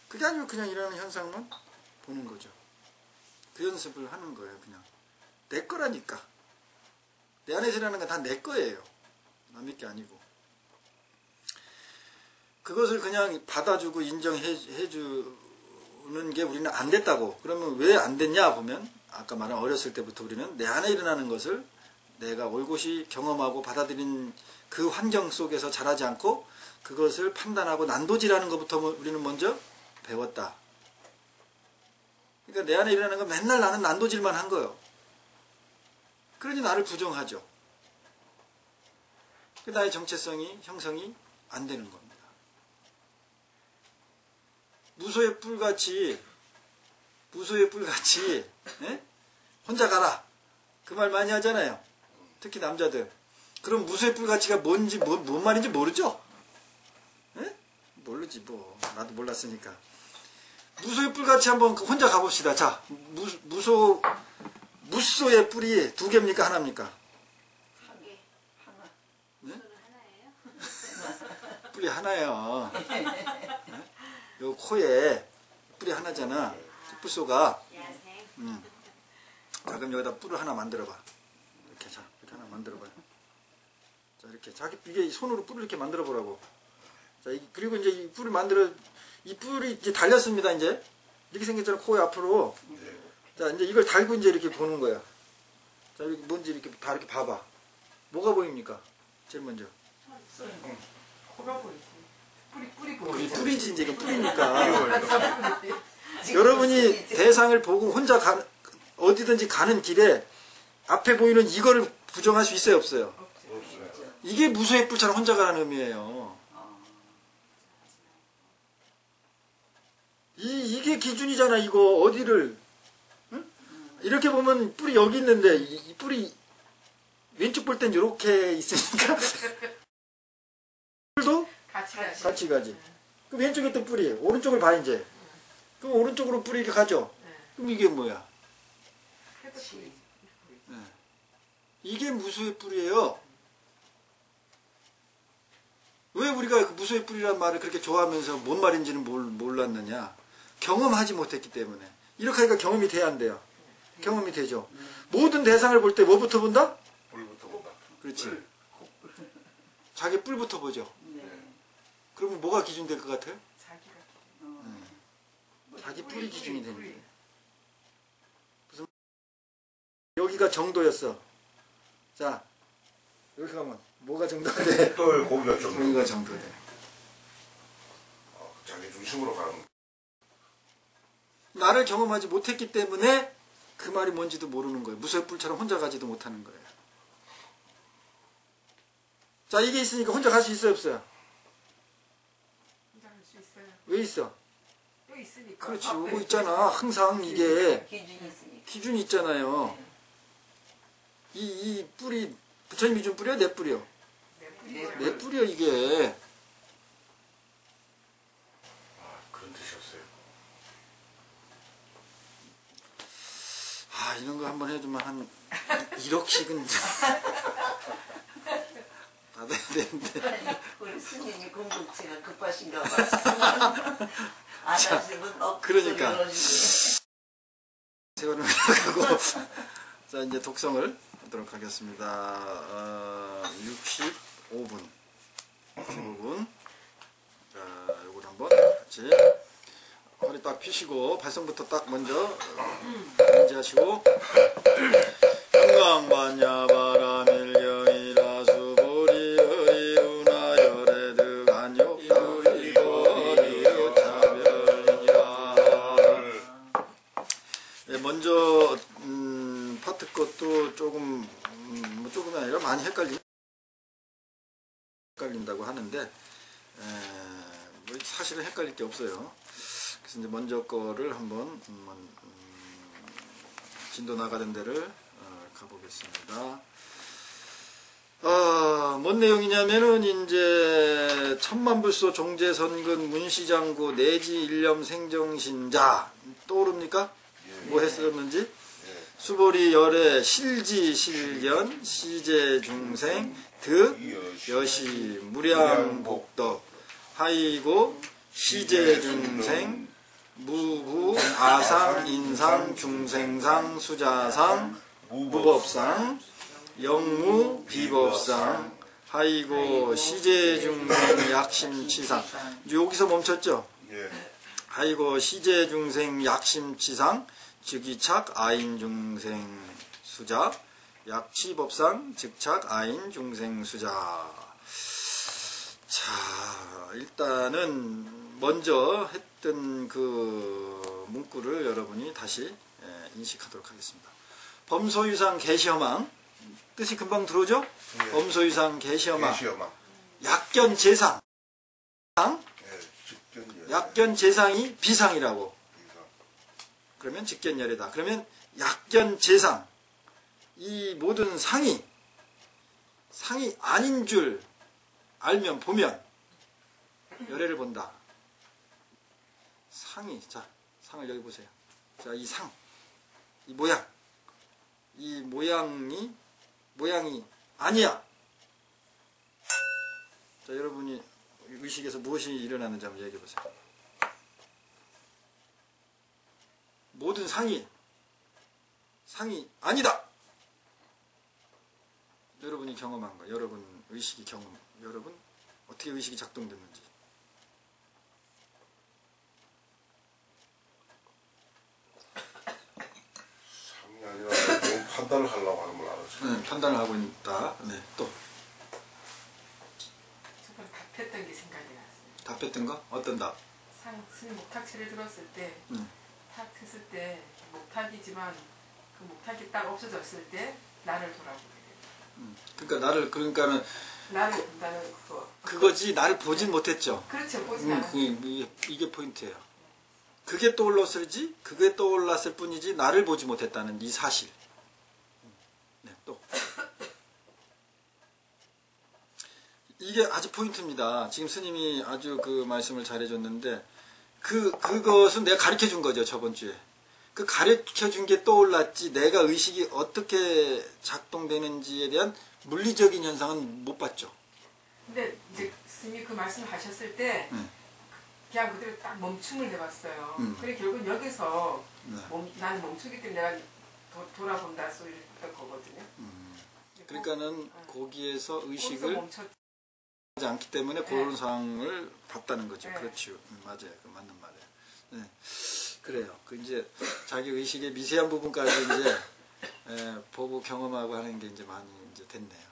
그게 아니고 그냥 일어나는 현상만 보는 거죠. 그 연습을 하는 거예요. 그냥 내 거라니까. 내 안에서 일어나는 건 다 내 거예요. 남의 게 아니고. 그것을 그냥 받아주고 인정해주는 게 우리는 안 됐다고. 그러면 왜 안 됐냐 보면 아까 말한 어렸을 때부터 우리는 내 안에 일어나는 것을 내가 올곧이 경험하고 받아들인 그 환경 속에서 자라지 않고 그것을 판단하고 난도질하는 것부터 우리는 먼저 배웠다. 그러니까 내 안에 일어나는 건 맨날 나는 난도질만 한 거예요. 그러니 나를 부정하죠. 나의 정체성이 형성이 안 되는 겁니다. 무소의 뿔같이 에? 혼자 가라. 그 말 많이 하잖아요. 특히 남자들. 그럼 무소의 뿔같이가 뭔지 뭔 말인지 모르죠? 에? 모르지 뭐. 나도 몰랐으니까. 무소의 뿔같이 한번 혼자 가봅시다. 자, 무소의 뿔이 2개입니까? 하나입니까? 하나. 네? 하나예요? 뿔이 하나예요. 요 코에 뿔이 하나잖아. 뿔소가. 자, 그럼 여기다 뿔을 하나 만들어봐. 이렇게, 자, 이렇게 하나 만들어봐요. 자, 이렇게. 이게 손으로 뿔을 이렇게 만들어보라고. 자, 그리고 이제 이 뿔을 이 뿔이 이제 달렸습니다, 이제. 이렇게 생겼잖아, 코에 앞으로. 자, 이제 이걸 달고 이제 이렇게 보는 거야. 자, 이렇게 뭔지 이렇게 다 이렇게 봐봐. 뭐가 보입니까? 제일 먼저. 코가 보이지. 뿌리 보이지. 뿌리지, 이제 이거 뿌리니까. 여러분이 대상을 보고 혼자 어디든지 가는 길에 앞에 보이는 이거를 부정할 수 있어요, 없어요? 이게 무소의 뿔처럼 혼자 가는 의미예요. 이게 기준이잖아, 이거. 어디를. 응? 이렇게 보면 뿔이 여기 있는데, 이 뿔이 왼쪽 볼 땐 이렇게 있으니까. 뿔도 같이 가지. 그럼 왼쪽에 또 뿔이. 오른쪽을 봐, 이제. 그럼 오른쪽으로 뿔이 이렇게 가죠. 그럼 이게 뭐야? 네. 이게 무소의 뿔이에요. 왜 우리가 그 무소의 뿔이라는 말을 그렇게 좋아하면서 뭔 말인지는 몰랐느냐? 경험하지 못했기 때문에. 이렇게 하니까 경험이 돼야 안 돼요. 경험이 되죠. 모든 대상을 볼 때 뭐부터 본다? 뿔부터 본다. 그렇지. 자기 뿔부터 보죠. 그러면 뭐가 기준 될 것 같아요? 자기 뿔이 기준이 되는 거예요. 무슨 여기가 정도였어. 자, 이렇게 가면 뭐가 정도가 돼? 또 고기가 좀 여기가 정도 돼. 자기 중심으로 가는. 나를 경험하지 못했기 때문에 그 말이 뭔지도 모르는 거예요. 무소의 뿔처럼 혼자 가지도 못하는 거예요. 자, 이게 있으니까 혼자 갈 수 있어요, 없어요? 혼자 갈 수 있어요. 왜 있어? 또 있으니까. 그렇지, 오고 있잖아. 항상 이게 기준이 있으니까. 기준이 있잖아요. 이 뿔이 부처님이 준 뿔이요? 내 뿔이요? 내 뿔이요, 이게. 그런 뜻이었어요. 이런 거 한번 해주면 한 1억씩은 받아야 되는데. 우리 스님이 공부치가 급하신가 봐. 안 하시면 너 그러니까. 세월을 가고 자 이제 독성을 하도록 하겠습니다. 65분. 65분. 자, 요걸 한번 같이 허리 딱 펴시고 발성부터 딱 먼저 인지하시고 영광반야 바라밀경이라 수보리의 운하열에드 간욕도리거리의 차별이니라. 예, 먼저 파트 것도 조금 뭐 조금이 아니라 많이 헷갈린다고 하는데 뭐 사실은 헷갈릴 게 없어요. 그래서 이제 먼저 거를 한번 진도 나가는 데를 가보겠습니다. 뭔 내용이냐면은 이제 천만불소 종제선근 문시장구 내지 일념 생정신자 떠오릅니까? 뭐 했었는지? 수보리 열애 실지 실견 시제 중생 득 여시 무량복덕 하이고 시제 중생 무부 아상 인상 중생상 수자상 무법상 영무 비법상 하이고 시제 중생 약심치상. 여기서 멈췄죠? 하이고 시제 중생 약심치상 즉이착 아인 중생 수자 약치법상 즉착 아인 중생 수자. 자, 일단은 먼저 했던 그 문구를 여러분이 다시 인식하도록 하겠습니다. 범소유상 개시험왕 뜻이 금방 들어오죠? 예. 범소유상 개시험왕 개시험왕. 약견 재상 직견 약견 재상이 비상이라고. 비상. 그러면 직견열애다. 그러면 약견 재상 이 모든 상이 아닌 줄 알면 보면 열애를 본다. 상이 자 상을 여기 보세요. 자 이 상 이 모양 이 모양이 아니야. 자 여러분이 의식에서 무엇이 일어나는지 한번 얘기해 보세요. 모든 상이 아니다. 여러분이 경험한 거, 여러분 의식이 여러분 어떻게 의식이 작동됐는지. 상이 아니라 좀 판단을 하려고 하는 걸 알았죠. 네, 판단을 하고 있다. 네, 또 저번에 답했던 게 생각이 났어요. 답했던 거? 어떤 답? 스님 목탁치를 들었을 때, 탁 했을 때 목탁이지만 그 목탁이 딱 없어졌을 때 나를 돌아보게 돼요. 그러니까 그러니까는 나를 본다는 그거지 나를 보진 못했죠. 그렇죠. 보진 않았어요. 이게 포인트예요. 그게 떠올랐을 뿐이지 나를 보지 못했다는 이 사실. 네, 또 이게 아주 포인트입니다. 지금 스님이 아주 그 말씀을 잘해줬는데 그것은 내가 가르쳐 준 거죠. 저번 주에 그 가르쳐 준 게 떠올랐지 내가 의식이 어떻게 작동되는지에 대한 물리적인 현상은 못 봤죠. 근데 이제 스님이 그 말씀을 하셨을 때 그냥 그대로 딱 멈춤을 해봤어요. 그래 결국 여기서 나는 멈추기 때문에 내가 돌아본다 소리를 했던 거거든요. 그러니까는 거기에서 의식을 멈췄. 하지 않기 때문에 네. 그런 상황을 봤다는 거죠. 네. 그렇죠. 맞아요. 그 맞는 말이에요. 네. 그래요. 그 이제 자기 의식의 미세한 부분까지 이제 보고 경험하고 하는 게 이제 많이 이제 됐네요.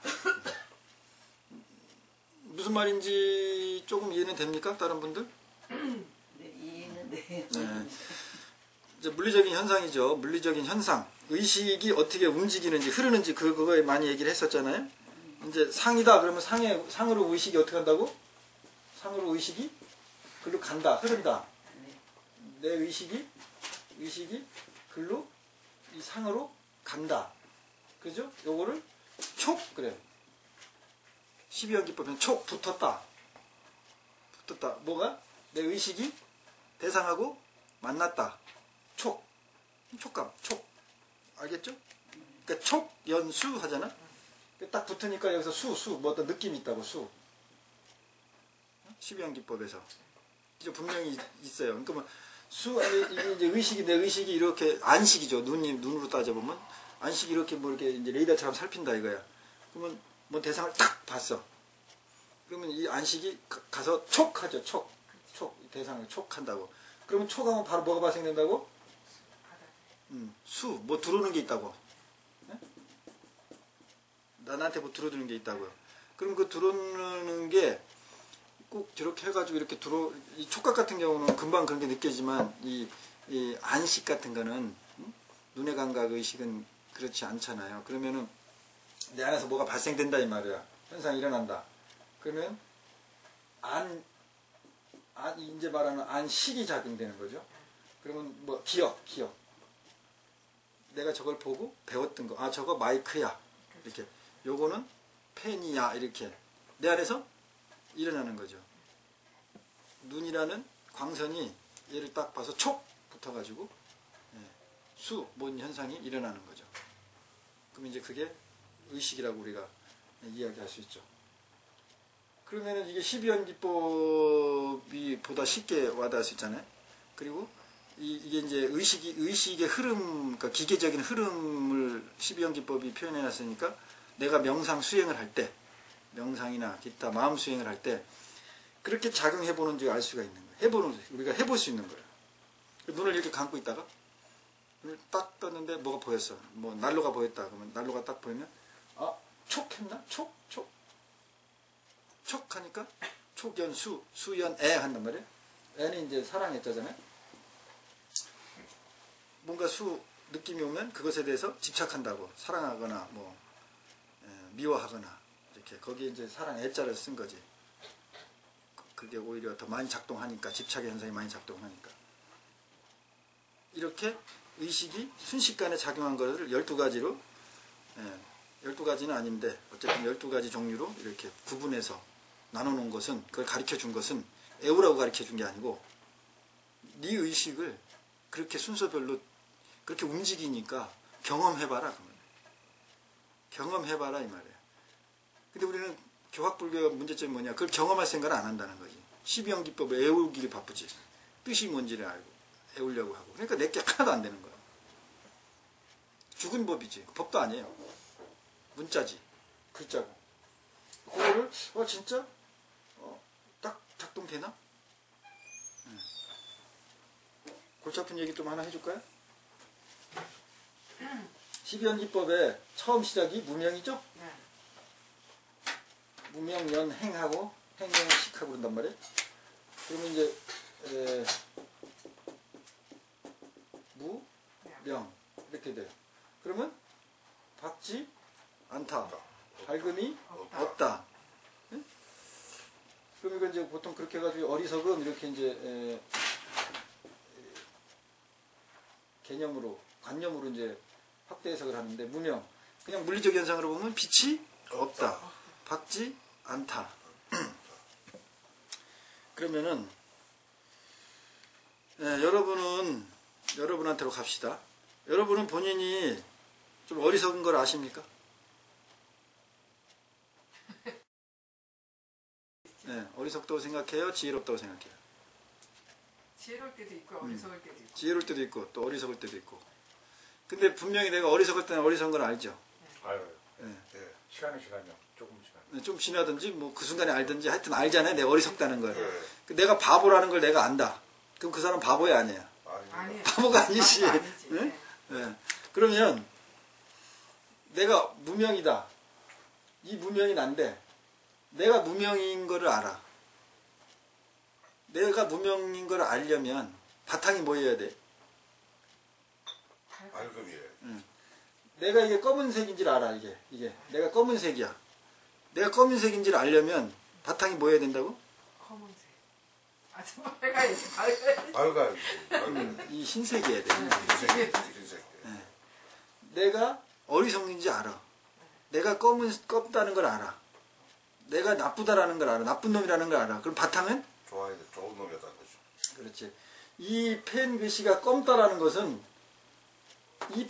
무슨 말인지 조금 이해는 됩니까? 다른 분들? 네, 이해는 돼요. 네. 이제 물리적인 현상이죠. 물리적인 현상. 의식이 어떻게 움직이는지 흐르는지 그거에 많이 얘기를 했었잖아요. 이제 상이다 그러면 상으로 의식이 어떻게 한다고? 상으로 의식이 글로 간다, 흐른다. 내 의식이 글로 이 상으로 간다. 그죠? 요거를 촉 그래요. 12연 기법은 촉 붙었다. 뭐가? 내 의식이 대상하고 만났다. 촉감, 촉. 알겠죠? 그러니까 촉 연수 하잖아. 딱 붙으니까 여기서 뭐 어떤 느낌이 있다고, 수. 12연기법에서. 이제 분명히 있어요. 그러니까 뭐, 이게 이제 의식이, 내 의식이 이렇게, 안식이죠. 눈으로 따져보면. 안식이 이렇게 뭐 이렇게 이제 레이더처럼 살핀다 이거야. 그러면 뭐 대상을 딱 봤어. 그러면 이 안식이 가서 촉 하죠. 촉. 대상을 촉 한다고. 그러면 촉 하면 바로 뭐가 발생된다고? 뭐 들어오는 게 있다고. 네? 나한테 뭐 들어오는 게 있다고요. 그럼 그 들어오는 게 꼭 저렇게 해가지고 이렇게 이 촉각 같은 경우는 금방 그런 게 느껴지지만 이 안식 같은 거는 눈의 감각 의식은 그렇지 않잖아요. 그러면은 내 안에서 뭐가 발생된다 이 말이야. 현상이 일어난다. 그러면 이제 말하는 안식이 작용되는 거죠. 그러면 뭐 기억. 내가 저걸 보고 배웠던 거. 저거 마이크야. 이렇게. 요거는 펜이야. 이렇게. 내 안에서 일어나는 거죠. 눈이라는 광선이 얘를 딱 봐서 촉 붙어가지고 뭔 현상이 일어나는 거죠. 그럼 이제 그게 의식이라고 우리가 이야기할 수 있죠. 그러면은 이게 12연기법이 보다 쉽게 와닿을 수 있잖아요. 그리고 이게 이제 의식의 흐름, 그러니까 기계적인 흐름을 12연기법이 표현해 놨으니까 내가 명상 수행을 할 때, 명상이나 기타 마음 수행을 할 때 그렇게 작용해 보는지 알 수가 있는 거예요. 우리가 해볼 수 있는 거예요. 눈을 이렇게 감고 있다가 눈을 딱 떴는데 뭐가 보였어. 뭐 난로가 보였다. 그러면 난로가 딱 보이면 촉 했나? 촉 하니까 촉연 수연 애 한단 말이에요. 애는 이제 사랑했잖아요. 뭔가 느낌이 오면 그것에 대해서 집착한다고. 사랑하거나 뭐 미워하거나 이렇게 거기에 이제 사랑 애자를 쓴 거지. 그게 오히려 더 많이 작동하니까, 집착의 현상이 많이 작동하니까. 이렇게 의식이 순식간에 작용한 것을 12가지로 12가지는 아닌데 어쨌든 12가지 종류로 이렇게 구분해서 나눠놓은 것은, 그걸 가르쳐 준 것은 애우라고 가르쳐 준 게 아니고 네 의식을 그렇게 순서별로 그렇게 움직이니까 경험해봐라. 경험해봐라 이 말이에요. 근데 우리는 교학불교의 문제점이 뭐냐, 그걸 경험할 생각을 안 한다는 거지. 12연기법을 애우기를 바쁘지. 뜻이 뭔지를 알고 애우려고 하고. 그러니까 내게 하나도 안 되는 거야. 죽은 법이지. 법도 아니에요. 문자지. 글자고. 그거를 진짜 딱 작동되나? 골치 아픈 얘기 좀 하나 해줄까요? 12연기법의 처음 시작이 무명이죠? 네. 무명연행하고 행연식하고 그런단 말이에요. 그러면 이제 무명 이렇게 돼요. 그러면 박지 않다. 밝음이 없다. 응? 그럼 이건 이제 보통 그렇게 해가지고 어리석음 이렇게 이제 개념으로, 관념으로 이제 확대 해석을 하는데, 무명. 그냥 물리적 현상으로 보면 빛이 없다. 밝지 않다. 그러면은, 여러분한테로 갑시다. 여러분은 본인이 좀 어리석은 걸 아십니까? 네, 어리석다고 생각해요? 지혜롭다고 생각해요? 지혜로울 때도 있고 어리석을 때도 있고. 지혜로울 때도 있고 또 어리석을 때도 있고. 근데 분명히 내가 어리석을 때는 어리석은 걸 알죠. 네. 시간이 지나면 조금 지나면 좀 지나든지 뭐 그 순간에 알든지 하여튼 알잖아요. 내가 어리석다는 걸. 내가 바보라는 걸 내가 안다. 그럼 그 사람 바보야 아니야? 아니에요. 바보가 아니지. 아니지. 네? 네. 그러면 내가 무명이다. 이 무명이 난데 내가 무명인 거를 알아. 내가 무명인 걸 알려면 바탕이 뭐여야 돼? 밝음이에요. 내가 이게 검은색인지를 알아. 이게 내가 검은색이야. 내가 검은색인지를 알려면 바탕이 뭐여야 된다고? 검은색. 좀 밝아야지. 밝아야지. 밝아요. 이 흰색이어야 돼. 흰색. 내가 어리석는지 알아. 내가 검다는 걸 알아. 내가 나쁘다라는 걸 알아. 나쁜 놈이라는 걸 알아. 그럼 바탕은? 좋아야 돼. 좋은 놈이었다는 거죠. 그렇지. 이 펜 글씨가 검다라는 것은 이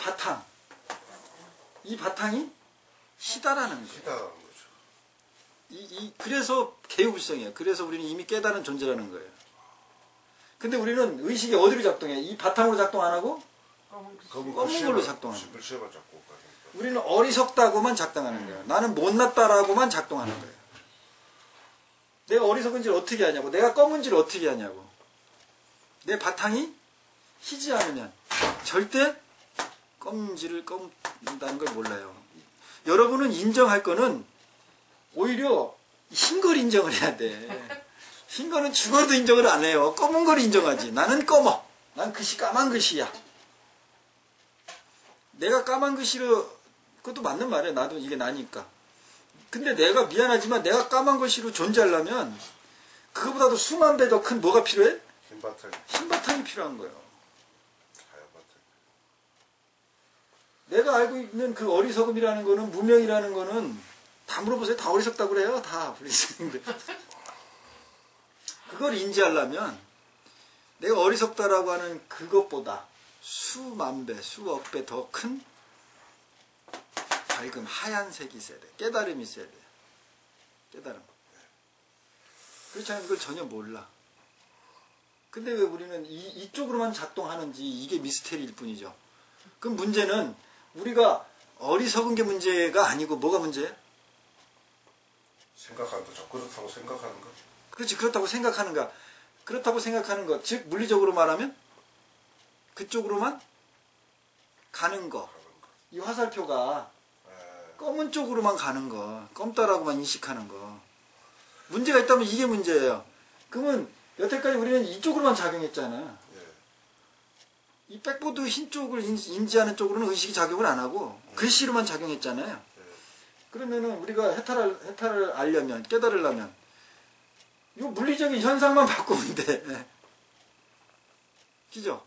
바탕이 시다라는 거예요. 시다라는 거죠. 그래서 개요불성이에요. 그래서 우리는 이미 깨달은 존재라는 거예요. 근데 우리는 의식이 어디로 작동해? 이 바탕으로 작동 안 하고 검은 걸로 작동하는 거예요. 글씨만 잡고 가니까. 우리는 어리석다고만 작동하는 거예요. 나는 못났다라고만 작동하는 거예요. 내가 어리석은지를 어떻게 하냐고, 내가 검은지를 어떻게 하냐고. 내 바탕이 희지 않으면 절대 검은지를 검는다는 걸 몰라요. 여러분은 인정할 거는 오히려 흰 걸 인정을 해야 돼. 흰 거는 죽어도 인정을 안 해요. 검은 걸 인정하지. 나는 검어. 난 글씨 까만 글씨야. 내가 까만 글씨로, 그것도 맞는 말이에요. 나도 이게 나니까. 근데 내가 미안하지만 내가 까만 글씨로 존재하려면 그거보다도 수만 배 더 큰 뭐가 필요해? 흰 바탕이 필요한 거예요. 하얀 바탕. 내가 알고 있는 그 어리석음이라는 거는, 무명이라는 거는 다 물어보세요. 다 어리석다고 그래요. 다 어리석은데. 그걸 인지하려면 내가 어리석다라고 하는 그것보다 수만 배, 수억 배 더 큰 밝음, 하얀색이 있어야 돼. 깨달음이 있어야 돼. 깨달음. 그렇지 않으면 이걸 전혀 몰라. 근데 왜 우리는 이쪽으로만 작동하는지 이게 미스테리일 뿐이죠. 그럼 문제는 우리가 어리석은 게 문제가 아니고 뭐가 문제예요? 생각하는 거죠. 그렇다고 생각하는 거. 그렇지, 그렇다고 생각하는가. 그렇다고 생각하는 것, 즉 물리적으로 말하면 그쪽으로만 가는 거. 이 화살표가 검은 쪽으로만 가는 거, 검다라고만 인식하는 거. 문제가 있다면 이게 문제예요. 그러면 여태까지 우리는 이쪽으로만 작용했잖아. 이 백보드 흰 쪽을 인지하는 쪽으로는 의식이 작용을 안 하고 글씨로만 작용했잖아요. 그러면은 우리가 해탈을 알려면, 깨달으려면 이 물리적인 현상만 바꾸면 돼. 그죠?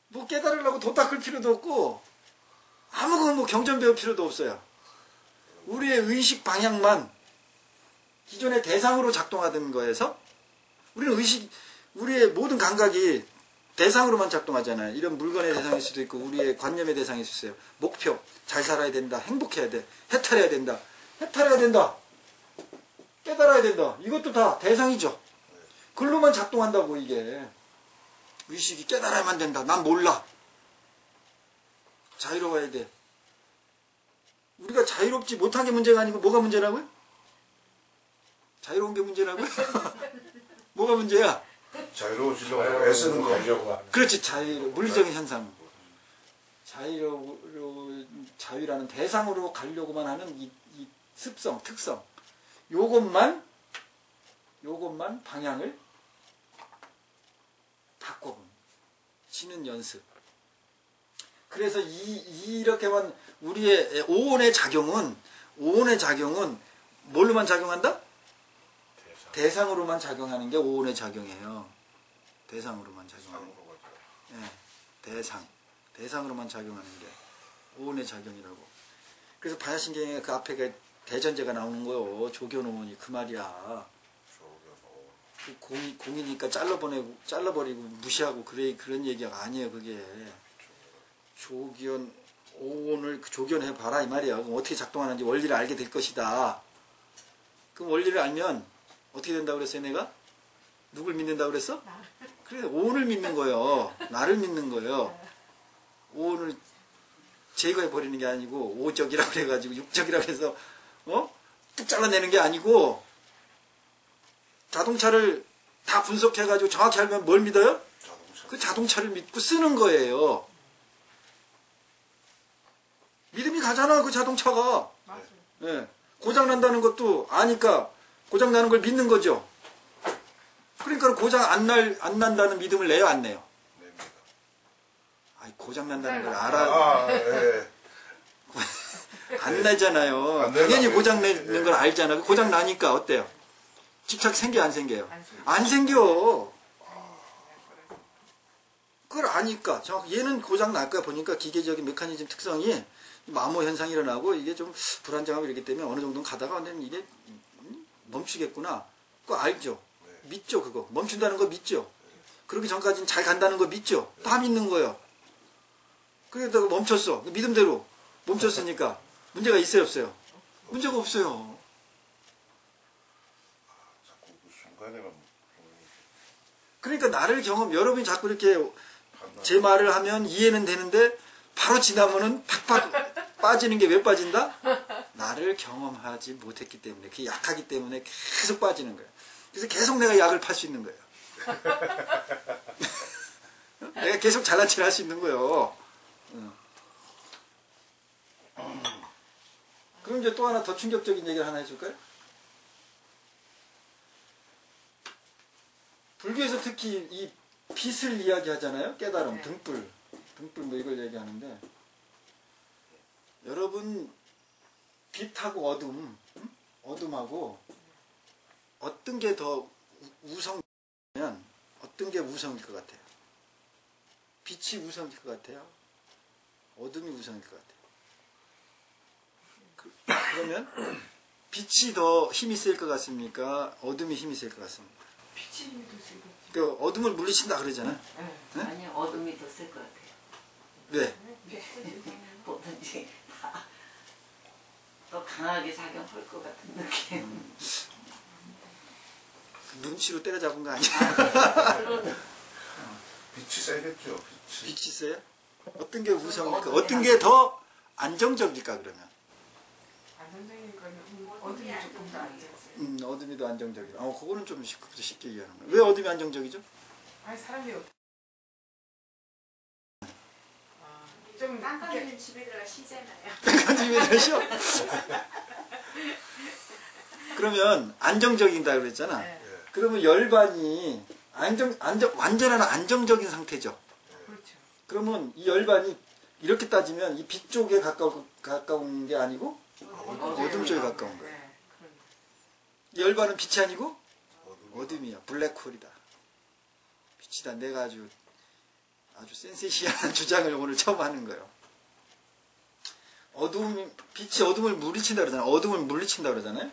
뭐 깨달으려고 도 닦을 필요도 없고 아무거나 뭐 경전 배울 필요도 없어요. 우리의 의식 방향만 기존의 대상으로 작동하던 거에서 우리는 우리의 모든 감각이 대상으로만 작동하잖아요. 이런 물건의 대상일 수도 있고 우리의 관념의 대상일 수 있어요. 목표, 잘 살아야 된다, 행복해야 돼, 해탈해야 된다, 깨달아야 된다. 이것도 다 대상이죠. 글로만 작동한다고 이게. 의식이 깨달아야만 된다. 난 몰라. 자유로워야 돼. 우리가 자유롭지 못한 게 문제가 아니고 뭐가 문제라고요? 자유로운 게 문제라고요? 뭐가 문제야? 자유로워지려고 애쓰는 거. 그렇지, 물리적인 현상. 자유라는 대상으로 가려고만 하는 이 습성, 특성. 요것만 방향을 바꿔보는, 치는 연습. 그래서 이렇게만 우리의 오온의 작용은 뭘로만 작용한다? 대상으로만 작용하는 게 오온의 작용이에요. 대상으로만 작용하는 게. 네, 대상으로만 작용하는 게 오온의 작용이라고. 그래서 반야신경에 그 앞에 대전제가 나오는 거요. 조견오온이 그 말이야. 그 공이니까 잘라버리고 무시하고 그런 얘기가 아니에요. 그게 오온을 조견해봐라 이 말이야. 그럼 어떻게 작동하는지 원리를 알게 될 것이다. 그럼 원리를 알면 어떻게 된다고 그랬어요? 내가? 누굴 믿는다고 그랬어? 그래, 오온을 믿는 거예요. 나를 믿는 거예요. 오온을 제거해버리는 게 아니고 오적이라고 그래가지고 육적이라고 해서 뚝 잘라내는 게 아니고 자동차를 다 분석해가지고 정확히 알면 뭘 믿어요? 그 자동차를 믿고 쓰는 거예요. 믿음이 가잖아, 그 자동차가. 예. 고장난다는 것도 아니까 고장나는 걸 믿는 거죠. 그러니까 고장 안 난다는 믿음을 내요, 안 내요? 냅니다. 아니, 고장난다는 걸 알아. 안 나잖아요. 당연히 고장 내는 걸 알잖아. 고장 나니까 어때요? 집착 생겨, 안 생겨요? 안 생겨. 그걸 아니까. 얘는 고장 날 거야. 보니까 기계적인 메커니즘 특성이 마모 현상이 일어나고 이게 좀 불안정하고 이렇기 때문에 어느 정도는 가다가 이게 멈추겠구나. 그거 알죠? 믿죠, 그거. 멈춘다는 거 믿죠? 그러기 전까지는 잘 간다는 거 믿죠? 다 믿는 거예요. 그러다가 멈췄어. 믿음대로 멈췄으니까 문제가 있어요, 없어요? 문제가 없어요. 자꾸 그 순간에만 그러니까 나를 여러분이 자꾸 이렇게 제 말을 하면 이해는 되는데 바로 지나면은 팍 빠지는 게 왜 빠진다? 나를 경험하지 못했기 때문에, 그게 약하기 때문에 계속 빠지는 거예요. 그래서 계속 내가 약을 팔 수 있는 거예요. 내가 계속 잘난 체를 할 수 있는 거예요. 그럼 이제 또 하나 더 충격적인 얘기를 하나 해줄까요? 불교에서 특히 이 빛을 이야기하잖아요. 깨달음, 등불 뭐 이걸 얘기하는데, 여러분 빛하고 어둠, 어둠하고 어떤 게 더 우성이면 어떤 게 우성일 것 같아요? 빛이 우성일 것 같아요? 어둠이 우성일 것 같아요? 그러면 빛이 더 힘이 셀 것 같습니까? 어둠이 힘이 셀 것 같습니까? 빛이 힘이 더 세고. 그 어둠을 물리친다 그러잖아. 네. 아니요, 어둠이 더 쓸 것 같아요. 왜? 뭐든지 다 더 강하게 작용할 것 같은 느낌. 눈치로 때려잡은 거 아니야? 빛이 세겠죠. 빛이. 빛이 세요? 어떤 게 우성일까? 어떤 게 더 안정적일까 그러면? 안정적인 거는 어둠이 조금 더 안정적이에요. 어둠이 더 안정적이다. 그거는 좀 쉽게 이해하는 거야. 왜 어둠이 안정적이죠? 아니 사람이 좀 깜깜이는 집에 들어가 쉬잖아요. 왜 되셔? 그러면 안정적이다 그랬잖아. 네. 그러면 열반이 완전한 안정적인 상태죠. 그렇죠. 그러면 이 열반이 이렇게 따지면 이 빛 쪽에 가까운 게 아니고 어둠 쪽에 가까운 거예요. 네. 그러니까. 이 열반은 빛이 아니고 어둠이야. 블랙홀이다. 빛이다. 내가 아주 센세이션한 주장을 오늘 처음 하는 거예요. 빛이 어둠을 물리친다 그러잖아요. 어둠을 물리친다 그러잖아요.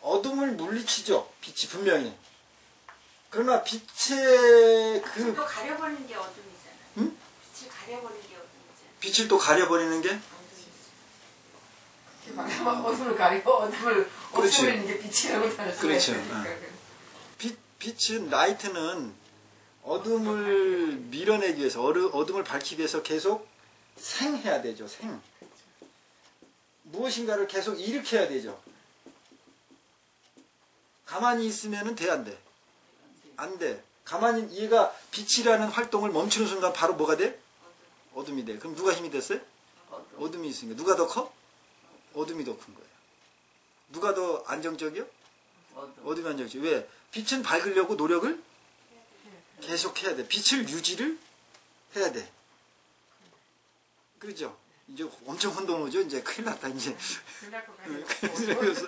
어둠을 물리치죠. 빛이 분명히. 그러나 빛의 그 또 가려버리는 게 어둠이잖아요. 응? 빛을 가려버리는 게 어둠이잖아요. 빛을 또 가려버리는 게 어둠을 가리고 어둠을 그렇지. 없애버리는 게 빛이라고 다를 수가 그렇죠. 있으니까. 빛은 라이트는 어둠을 밀어내기 위해서 어둠을 밝히기 위해서 계속 생해야 되죠. 무엇인가를 계속 일으켜야 되죠. 가만히 있으면은 돼, 안 돼? 안 돼. 가만히 얘가 빛이라는 활동을 멈추는 순간 바로 뭐가 돼? 어둠이 돼. 그럼 누가 힘이 됐어요? 어둠이 있으니까. 누가 더 커? 어둠이 더 큰 거예요. 누가 더 안정적이요? 어둠이 안정적이죠. 왜? 빛은 밝으려고 노력을 계속 해야 돼. 빛을 유지를 해야 돼. 그렇죠? 이제 엄청 혼돈 오죠? 이제 큰일 났다, 이제. 그래서,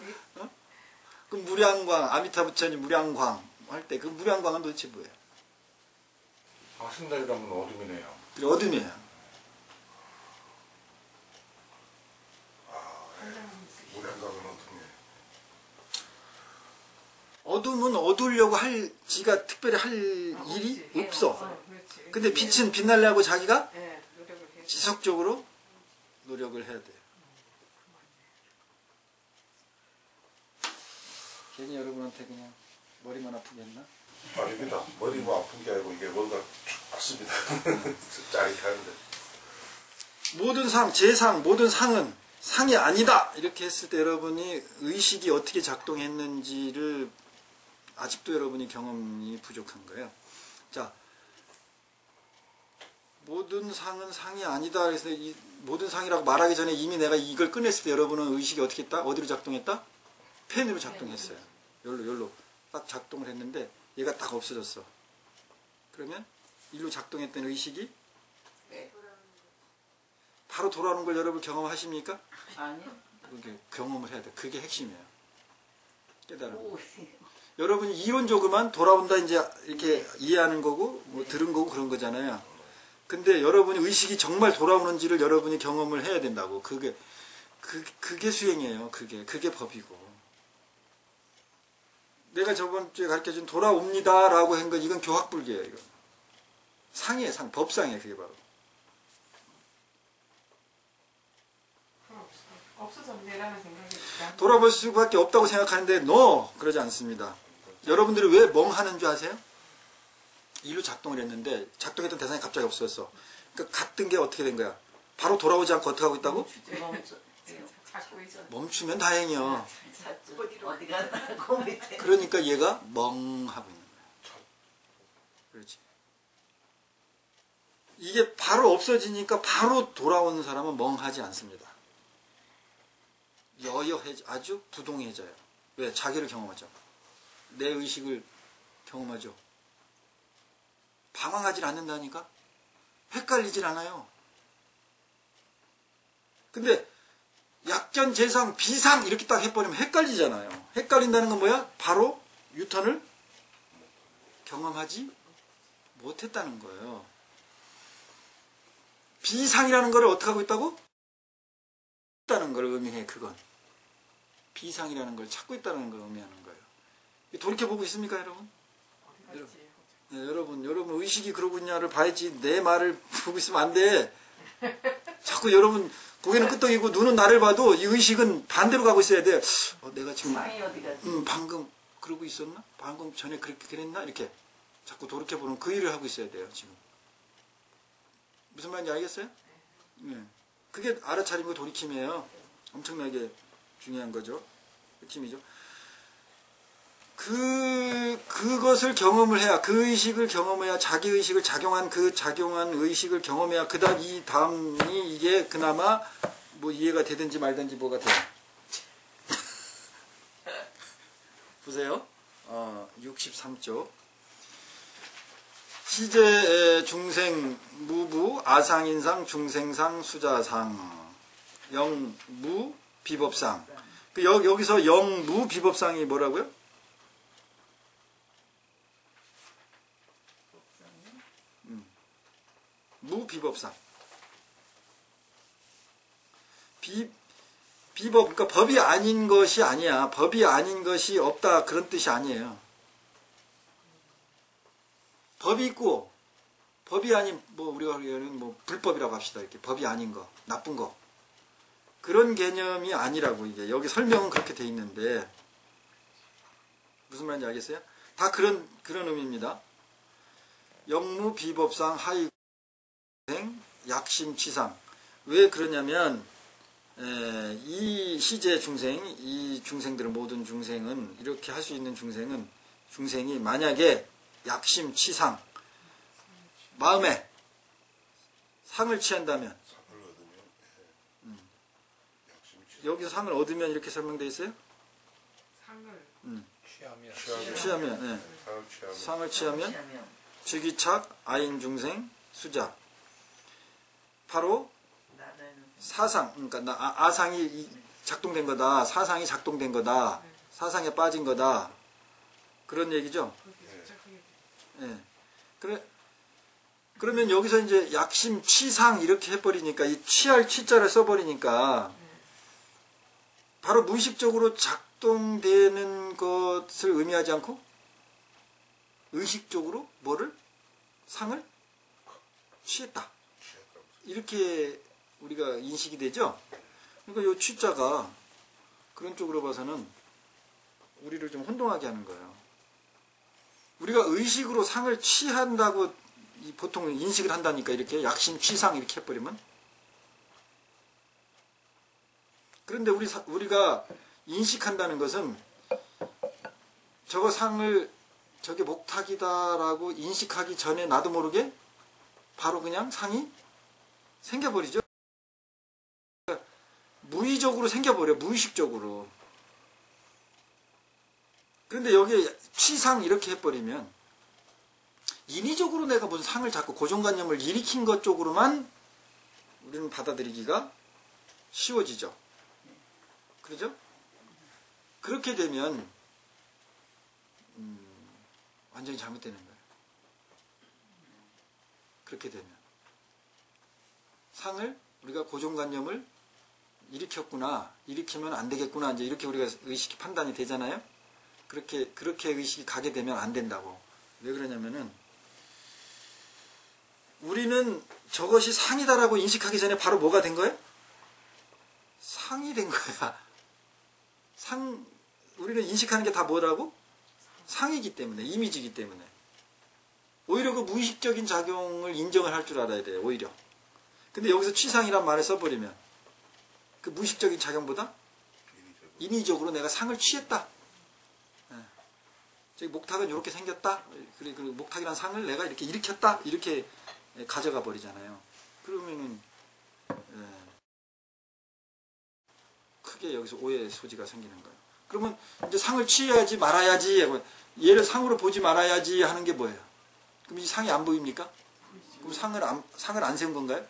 그럼 무량광, 아미타 부처님 무량광 할 때, 그 무량광은 도대체 뭐예요? 아승달이라면 어둠이네요. 어둠이에요. 무량감은 어둠이에요. 어둠은 어두려고 지가 특별히 할 일이 없어. 근데 빛은 빛날려고 자기가 네, 노력을 해요. 지속적으로 노력을 해야 돼요. 괜히 여러분한테 그냥 머리만 아프게 했나? 아닙니다. 머리가 아픈 게 아니고 이게 뭔가 춥습니다. 짜릿하는데. 모든 재상, 모든 상은 상이 아니다! 이렇게 했을 때 여러분이 의식이 어떻게 작동했는지를 아직도 여러분이 경험이 부족한 거예요. 자, 모든 상은 상이 아니다. 그래서 이 모든 상이라고 말하기 전에 이미 내가 이걸 꺼냈을 때 여러분은 의식이 어떻게 했다? 어디로 작동했다? 펜으로 작동했어요. 열로 딱 작동을 했는데 얘가 딱 없어졌어. 그러면 일로 작동했던 의식이 바로 돌아오는 걸 여러분 경험하십니까? 아니요. 그게 경험을 해야 돼. 그게 핵심이에요. 깨달음. 오, 여러분이 이론적으로만 돌아온다 이제 이렇게 이해하는 거고 뭐 들은 거고 그런 거잖아요. 근데 여러분이 의식이 정말 돌아오는지를 여러분이 경험을 해야 된다고. 그게 수행이에요. 그게 법이고. 내가 저번 주에 가르쳐준 돌아옵니다라고 한 건 이건 교학불교예요. 이거 상이에요. 법상이에요. 그게 바로. 없어서 그래라는 생각이 듭니다. 돌아볼 수밖에 없다고 생각하는데 no! 그러지 않습니다. 여러분들이 왜 멍하는 줄 아세요? 일로 작동을 했는데 작동했던 대상이 갑자기 없어졌어. 그러니까 갔던 게 어떻게 된 거야? 바로 돌아오지 않고 어떻게 하고 있다고? 찾고 있어. 멈추면 다행이요. 어디 갔다고 밑에. 그러니까 얘가 멍하고 있는 거야. 그렇지. 이게 바로 없어지니까 바로 돌아오는 사람은 멍하지 않습니다. 아주 부동해져요. 왜? 자기를 경험하죠. 내 의식을 경험하죠. 방황하지 않는다니까? 헷갈리질 않아요. 근데 약견, 재상, 비상 이렇게 딱 해버리면 헷갈리잖아요. 헷갈린다는 건 뭐야? 바로 유턴을 경험하지 못했다는 거예요. 비상이라는 걸 어떻게 하고 있다고? 있다는 걸 의미해. 그건 비상이라는 걸 찾고 있다는 걸 의미하는 거예요. 돌이켜보고 있습니까, 여러분? 네, 여러분 의식이 그러고 있냐를 봐야지 내 말을 보고 있으면 안 돼. 자꾸 여러분 고개는 끄덕이고 눈은 나를 봐도 이 의식은 반대로 가고 있어야 돼. 내가 지금 방금 그러고 있었나? 방금 전에 그렇게 그랬나? 이렇게 자꾸 돌이켜보는 그 일을 하고 있어야 돼요. 지금 무슨 말인지 알겠어요? 네. 그게 알아차리고 돌이킴이에요. 엄청나게 중요한 거죠. 그 힘이죠. 그것을 경험을 해야, 그 의식을 경험해야, 자기 의식을 작용한 의식을 경험해야, 이 다음이 이게 그나마 뭐 이해가 되든지 말든지 뭐가 돼요. 보세요. 63쪽. 시제 중생 무부 아상인상 중생상 수자상 영무 비법상. 여기서 영무 비법상이 뭐라고요? 무비법상. 비법, 그러니까 법이 아닌 것이 아니야. 법이 아닌 것이 없다. 그런 뜻이 아니에요. 법이 있고, 법이 아닌, 우리가 하기에는 불법이라고 합시다. 이렇게. 법이 아닌 거, 나쁜 거. 그런 개념이 아니라고, 이게. 여기 설명은 그렇게 돼 있는데, 무슨 말인지 알겠어요? 다 그런 의미입니다. 영무 비법상 하이 약심치상. 왜 그러냐면 이 시제 중생, 이 중생들은 모든 중생은 이렇게 할 수 있는 중생이 만약에 약심치상 마음에 상을 취한다면 여기서 상을 얻으면 이렇게 설명되어 있어요? 취하면 상을 취하면 즉위착 아인 중생 수자 바로 사상, 그러니까 아상이 작동된 거다, 사상이 작동된 거다, 사상에 빠진 거다, 그런 얘기죠. 네. 그러면 여기서 이제 약심 취상 이렇게 해버리니까 이 취할 취자를 써버리니까 바로 무의식적으로 작동되는 것을 의미하지 않고 의식적으로 뭐를 상을 취했다. 이렇게 우리가 인식이 되죠? 그러니까 이 취자가 그런 쪽으로 봐서는 우리를 좀 혼동하게 하는 거예요. 우리가 의식으로 상을 취한다고 보통 인식을 한다니까 이렇게 약심 취상 이렇게 해버리면 그런데 우리가 인식한다는 것은 저거 상을 저게 목탁이다라고 인식하기 전에 나도 모르게 바로 그냥 상이 생겨버리죠. 무의적으로 생겨버려. 무의식적으로. 그런데 여기에 취상 이렇게 해버리면 인위적으로 내가 무슨 상을 잡고 고정관념을 일으킨 것 쪽으로만 우리는 받아들이기가 쉬워지죠. 그러죠? 그렇게 되면 완전히 잘못되는 거예요. 그렇게 되면 상을 우리가 고정관념을 일으켰구나, 일으키면 안 되겠구나, 이제 이렇게 우리가 의식이 판단이 되잖아요. 그렇게 의식이 가게 되면 안 된다고. 왜 그러냐면은 우리는 저것이 상이다라고 인식하기 전에 바로 뭐가 된 거예요? 상이 된 거야. 우리는 인식하는 게 다 뭐라고? 상이기 때문에, 이미지이기 때문에. 오히려 그 무의식적인 작용을 인정을 할 줄 알아야 돼요, 오히려. 근데 여기서 취상이란 말을 써버리면 그 무의식적인 작용보다 인위적으로 내가 상을 취했다. 저기 목탁은 이렇게 생겼다. 그리고 목탁이라는 상을 내가 이렇게 일으켰다. 이렇게 가져가 버리잖아요. 그러면은 크게 여기서 오해의 소지가 생기는 거예요. 그러면 이제 상을 취해야지 말아야지, 얘를 상으로 보지 말아야지 하는 게 뭐예요? 그럼 이 상이 안 보입니까? 그럼 상을 안 세운 건가요?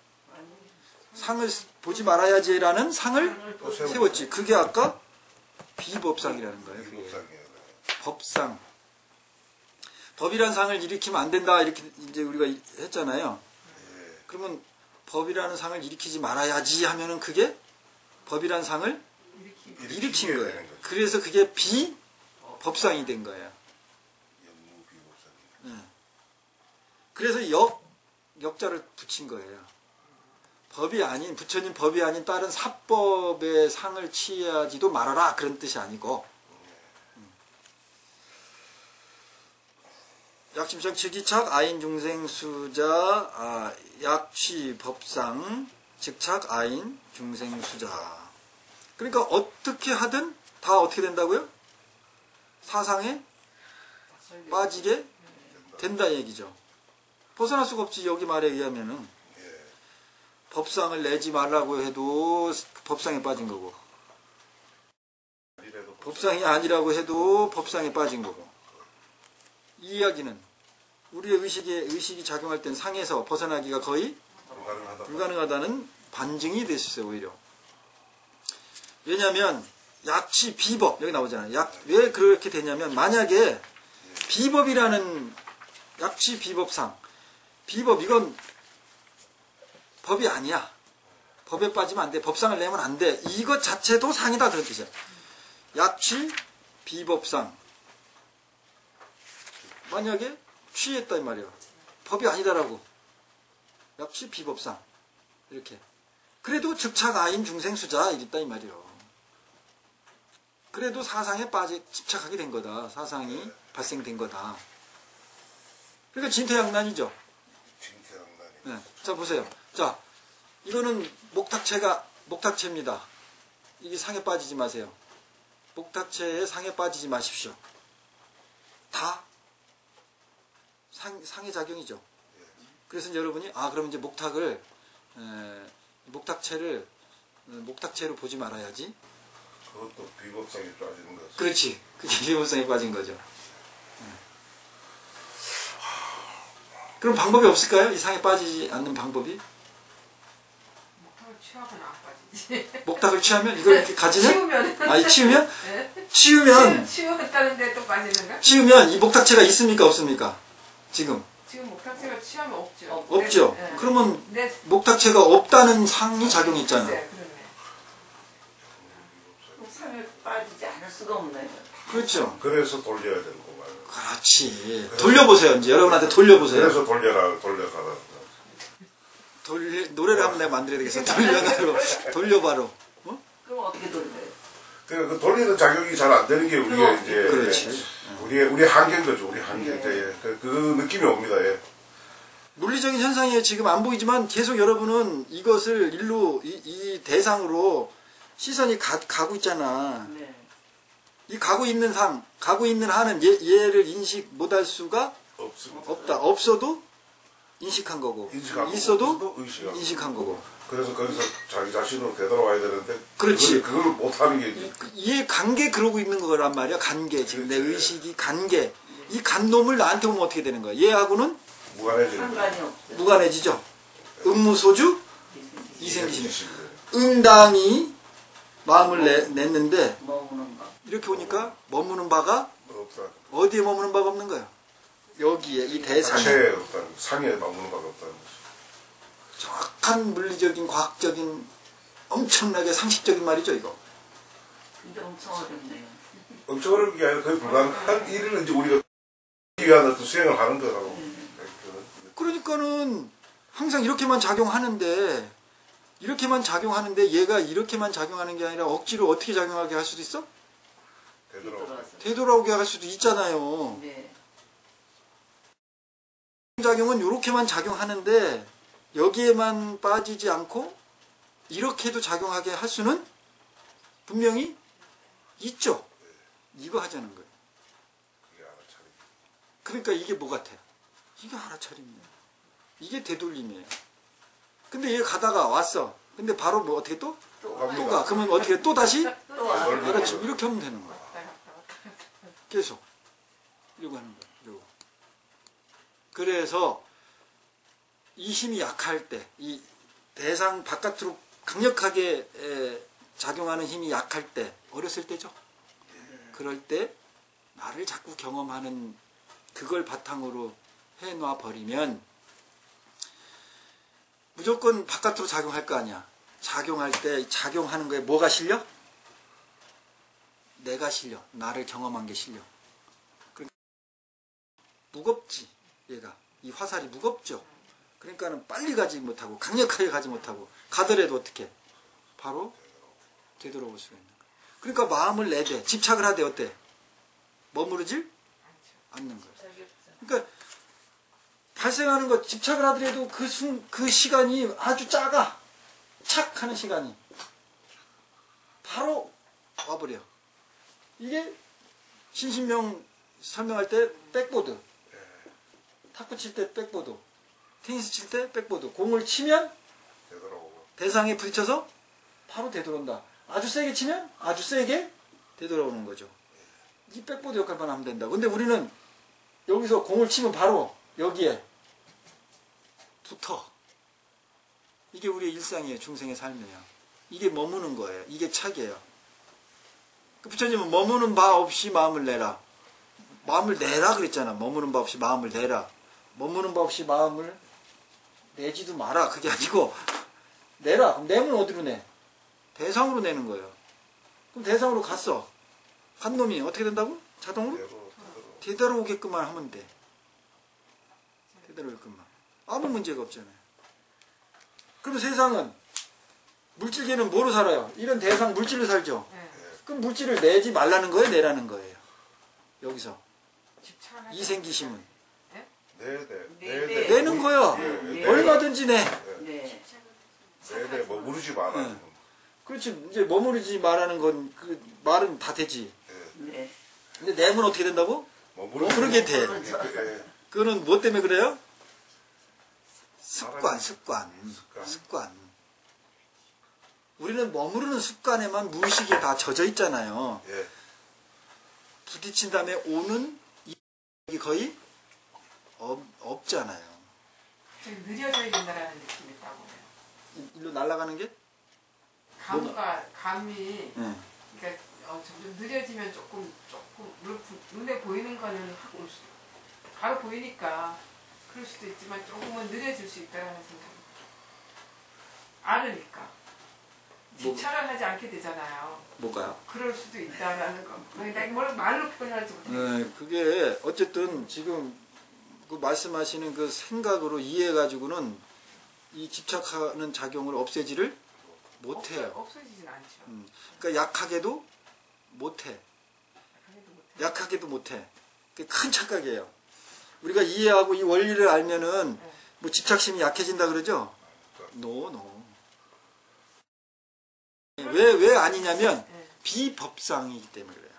상을 보지 말아야지라는 상을 세웠지. 그게 아까 비법상이라는 거예요. 그게. 법상. 법이란 상을 일으키면 안 된다. 이렇게 이제 우리가 했잖아요. 그러면 법이라는 상을 일으키지 말아야지 하면은 그게 법이란 상을 일으킨 거예요. 그래서 그게 비법상이 된 거예요. 그래서 역자를 붙인 거예요. 법이 아닌, 부처님 법이 아닌 다른 사법의 상을 취하지도 말아라. 그런 뜻이 아니고. 약심상 즉이착 아인 중생수자 약취 법상 즉착 아인 중생수자. 그러니까 어떻게 하든 다 어떻게 된다고요? 사상에 빠지게 된다 얘기죠. 벗어날 수가 없지. 여기 말에 의하면은 법상을 내지 말라고 해도 법상에 빠진 거고, 법상이 아니라고 해도 법상에 빠진 거고. 이 이야기는 우리의 의식이 작용할 땐 상에서 벗어나기가 거의 불가능하다는 반증이 될 수 있어요. 오히려. 왜냐하면 약취 비법 여기 나오잖아요. 왜 그렇게 되냐면, 만약에 비법이라는 약취 비법상, 비법 이건 법이 아니야. 법에 빠지면 안 돼. 법상을 내면 안 돼. 이것 자체도 상이다 그런 뜻이야. 약취 비법상. 만약에 취했다 이 말이야. 법이 아니다라고. 약취 비법상. 이렇게. 그래도 즉착 아인 중생수자 이랬다 이 말이요. 그래도 사상에 집착하게 된 거다. 사상이 발생된 거다. 그러니까 진퇴양난이죠. 네. 자 보세요. 자, 이거는 목탁체입니다. 이게 상에 빠지지 마세요. 목탁체에 상에 빠지지 마십시오. 다 상의 작용이죠. 그래서 여러분이 그럼 이제 목탁체를 목탁체로 보지 말아야지. 그것도 비법상에 빠지는 거죠. 그렇지. 그게 비법상에 빠진 거죠. 그럼 방법이 없을까요? 이 상에 빠지지 않는 방법이? 목탁을 취하면 안 빠지지. 목탁을 취하면? 이걸 이렇게 가지면? 치우면. 치우면? 네? 치우면? 치우었다는데 또 빠지는가? 치우면 이 목탁체가 있습니까? 없습니까? 지금 목탁체가 취하면 없죠. 없죠. 네. 그러면 목탁체가 없다는 상이 작용했잖아. 네, 그러네. 상을 빠지지 않을 수가 없네. 그렇죠. 그래서 돌려야 되는 거 말이에요. 그렇지. 돌려보세요. 이제 여러분한테 돌려보세요. 그래서 돌려가라. 노래를 한번 내가 만들어야 되겠어. 돌려봐로. 그럼 어떻게 돌려요? 그 돌리는 작용이 잘 안 되는 게 우리가 이제 그렇지. 우리 한계인 거죠. 우리 한계. 그 느낌이 옵니다. 예. 물리적인 현상이 지금 안 보이지만 계속 여러분은 이것을 이 대상으로 시선이 가고 있잖아. 네. 이 가고 있는 한은 얘를 인식 못할 수가 없습니다. 없다. 없어도 인식한 거고, 있어도 인식한 거고. 그래서 거기서 자기 자신으로 되돌아와야 되는데, 그렇지. 그걸 못하는 게 이 관계 그러고 있는 거란 말이야. 관계. 지금 내 그렇지. 의식이 관계. 이 간놈을 나한테 오면 어떻게 되는 거야? 얘하고는 무관해지는 상관이 없죠. 무관해지죠. 음무소주 이생기심. 거예요. 응당이 마음을 냈는데 머무는 거. 이렇게 오니까 머무는 바가 없다. 어디에 머무는 바가 없는 거야? 여기에 이 대상에. 자체에 없다는 거. 상에 머무는 바가 없다는 거죠. 정확한 물리적인 과학적인 엄청나게 상식적인 말이죠 이거. 근데 엄청 어렵네요. 엄청 어려운 게 아니라 거의 불가능한 일을 이제 우리가 위한 어떤 수행을 하는 거라고. 그러니까는 항상 이렇게만 작용하는데 이렇게만 작용하는데 얘가 이렇게만 작용하는 게 아니라 억지로 어떻게 작용하게 할 수도 있어? 뒤돌아서. 되돌아오게 할 수도 있잖아요. 네. 작용은 이렇게만 작용하는데 여기에만 빠지지 않고 이렇게도 작용하게 할 수는 분명히 있죠. 이거 하자는 거예요. 그게 알아차림. 그러니까 이게 뭐 같아? 이게 알아차림이에요. 이게 되돌림이에요. 근데 얘 가다가 왔어. 근데 바로 뭐 어떻게 또? 또 가. 그러면 어떻게 또 다시? 또 와서. 그렇죠. 이렇게 하면 되는 거야. 계속. 이러고 하는 거야. 이러고. 그래서 이 힘이 약할 때, 이 대상 바깥으로 강력하게 작용하는 힘이 약할 때, 어렸을 때죠. 그럴 때 나를 자꾸 경험하는 그걸 바탕으로 해놔 버리면 무조건 바깥으로 작용할 거 아니야. 작용할 때 작용하는 거에 뭐가 실려? 내가 실려. 나를 경험한 게 실려. 그러니까 무겁지. 얘가. 이 화살이 무겁죠. 그러니까는 빨리 가지 못하고 강력하게 가지 못하고 가더라도 어떻게? 바로 되돌아올 수가 있는 거야. 그러니까 마음을 내대. 집착을 하되 어때? 머무르질 않는 거야. 그러니까 발생하는 것 집착을 하더라도 그 시간이 아주 작아. 착 하는 시간이 바로 와버려. 이게 신신명 설명할 때 백보드, 탁구 칠 때 백보드, 테니스 칠 때 백보드, 공을 치면 되돌아오고. 대상에 부딪혀서 바로 되돌아온다. 아주 세게 치면 아주 세게 되돌아오는 거죠. 이 백보드 역할만 하면 된다. 근데 우리는 여기서 공을 치면 바로 여기에 붙어. 이게 우리의 일상이에요. 중생의 삶이에요. 이게 머무는 거예요. 이게 착이에요. 그 부처님은 머무는 바 없이 마음을 내라. 마음을 내라 그랬잖아. 머무는 바 없이 마음을 내라. 머무는 바 없이 마음을 내지도 마라. 그게 아니고 내라. 그럼 내면 어디로 내? 대상으로 내는 거예요. 그럼 대상으로 갔어. 간 놈이 어떻게 된다고? 자동으로? 되돌아오게끔만 하면 돼. 되돌아오게끔만. 아무 문제가 없잖아요. 그럼 세상은 물질계는 뭐로 살아요? 이런 대상 물질로 살죠. 그럼 물질을 내지 말라는 거예요? 내라는 거예요? 여기서 이 생기심은 내는 거야. 얼마든지 내. 네. 네네, 머무르지 마라. 네. 그렇지. 이제 머무르지 말라는 건 그 말은 다 되지. 네. 근데 내면 어떻게 된다고? 머무르게 돼. 그거는 뭐 때문에 그래요? 습관. 우리는 머무르는 습관에만 무의식이 다 젖어 있잖아요. 예. 부딪힌 다음에 오는 이 거의 없잖아요. 좀 느려져야 된다라는 느낌이 있다고 해요. 일로 날아가는 게? 감이 네. 그러니까 점점 느려지면 조금 눈에 보이는 거는 확 올 수도 있고 바로 보이니까 그럴 수도 있지만 조금은 느려질 수 있다는 생각이 알으니까 집착을 하지 않게 되잖아요. 뭐가요? 그럴 수도 있다라는 거. 내가 뭘 말로 표현할지 못해. 네, 그게 어쨌든 지금 그 말씀하시는 그 생각으로 이해해가지고는 이 집착하는 작용을 없애지를 못해요. 없어지진 않죠. 그러니까 약하게도 못해. 약하게도 못해. 그게 큰 착각이에요. 우리가 이해하고 이 원리를 알면은 뭐 집착심이 약해진다 그러죠? 노. 왜 아니냐면 비법상이기 때문에 그래요.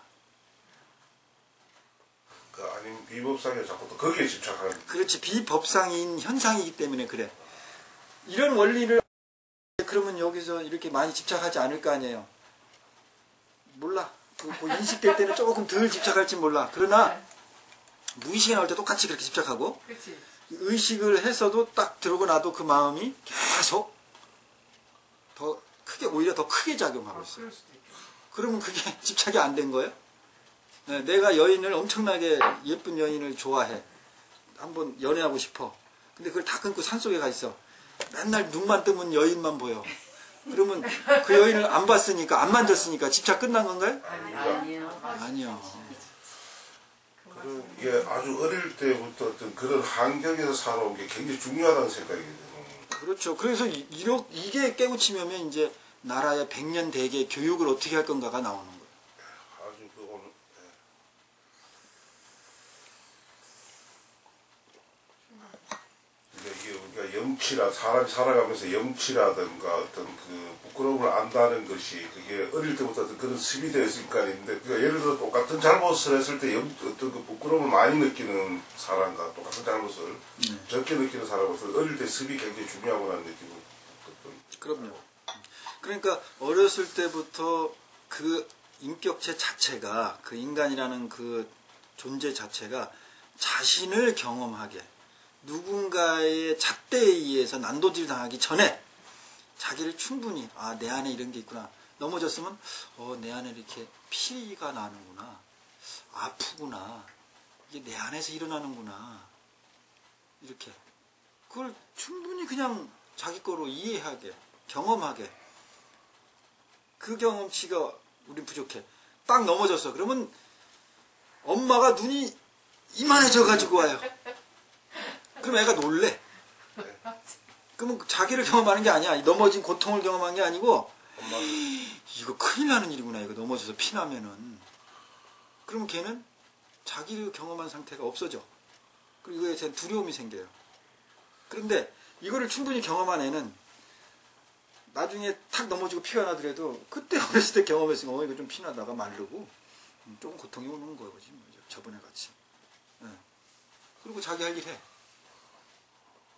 그 아닌 비법상에 자꾸 또 거기에 집착하는. 그렇지. 비법상인 현상이기 때문에 그래. 이런 원리를 그러면 여기서 이렇게 많이 집착하지 않을 거 아니에요. 몰라. 그 인식될 때는 조금 덜 집착할지 몰라. 그러나 무의식에 나올 때 똑같이 그렇게 집착하고 그렇지. 의식을 했어도 딱 들어오고 나도 그 마음이 계속 더 크게 오히려 더 크게 작용하고 있어요. 그럴 수도 있겠네. 그러면 그게 집착이 안 된 거예요? 네, 내가 여인을 엄청나게 예쁜 여인을 좋아해. 한번 연애하고 싶어. 근데 그걸 다 끊고 산속에 가 있어. 맨날 눈만 뜨면 여인만 보여. 그러면 그 여인을 안 봤으니까 안 만졌으니까 집착 끝난 건가요? 아니요. 아니요. 이게 아주 어릴 때부터 어떤 그런 환경에서 살아온 게 굉장히 중요하다는 생각이 들어요. 그렇죠. 그래서 이게 깨우치면 이제 나라의 백년 대계 교육을 어떻게 할 건가가 나오는 거예요. 아주 그 오늘 이게 우리가 염치라 사람이 살아가면서 염치라든가 어떤 그 부끄러움을 안다는 것이 그게 어릴 때부터 어떤 그런 습이 되어 있으니까 있는데 그러니까 예를 들어 똑같은 잘못을 했을 때 어떤 그 부끄러움을 많이 느끼는 사람과 똑같은 잘못을 적게 느끼는 사람으로서 어릴 때 습이 굉장히 중요하구나 느끼고 그럼요. 그러니까 어렸을 때부터 그 인격체 자체가 그 인간이라는 그 존재 자체가 자신을 경험하게 누군가의 잣대에 의해서 난도질 당하기 전에 자기를 충분히 내 안에 이런 게 있구나. 넘어졌으면 내 안에 이렇게 피가 나는구나. 아프구나. 이게 내 안에서 일어나는구나. 이렇게 그걸 충분히 그냥 자기 거로 이해하게 경험하게 그 경험치가 우린 부족해. 딱 넘어졌어. 그러면 엄마가 눈이 이만해져 가지고 와요. 그럼 애가 놀래. 그러면 자기를 경험하는 게 아니야. 넘어진 고통을 경험한 게 아니고 이거 큰일 나는 일이구나. 이거 넘어져서 피나면은. 그러면 걔는 자기를 경험한 상태가 없어져. 그리고 이거에 대한 두려움이 생겨요. 그런데 이거를 충분히 경험한 애는 나중에 탁 넘어지고 피가 나더라도 그때 어렸을 때 경험했으면 이거 좀 피나다가 마르고 조금 고통이 오는 거지. 저번에 같이. 네. 그리고 자기 할 일 해.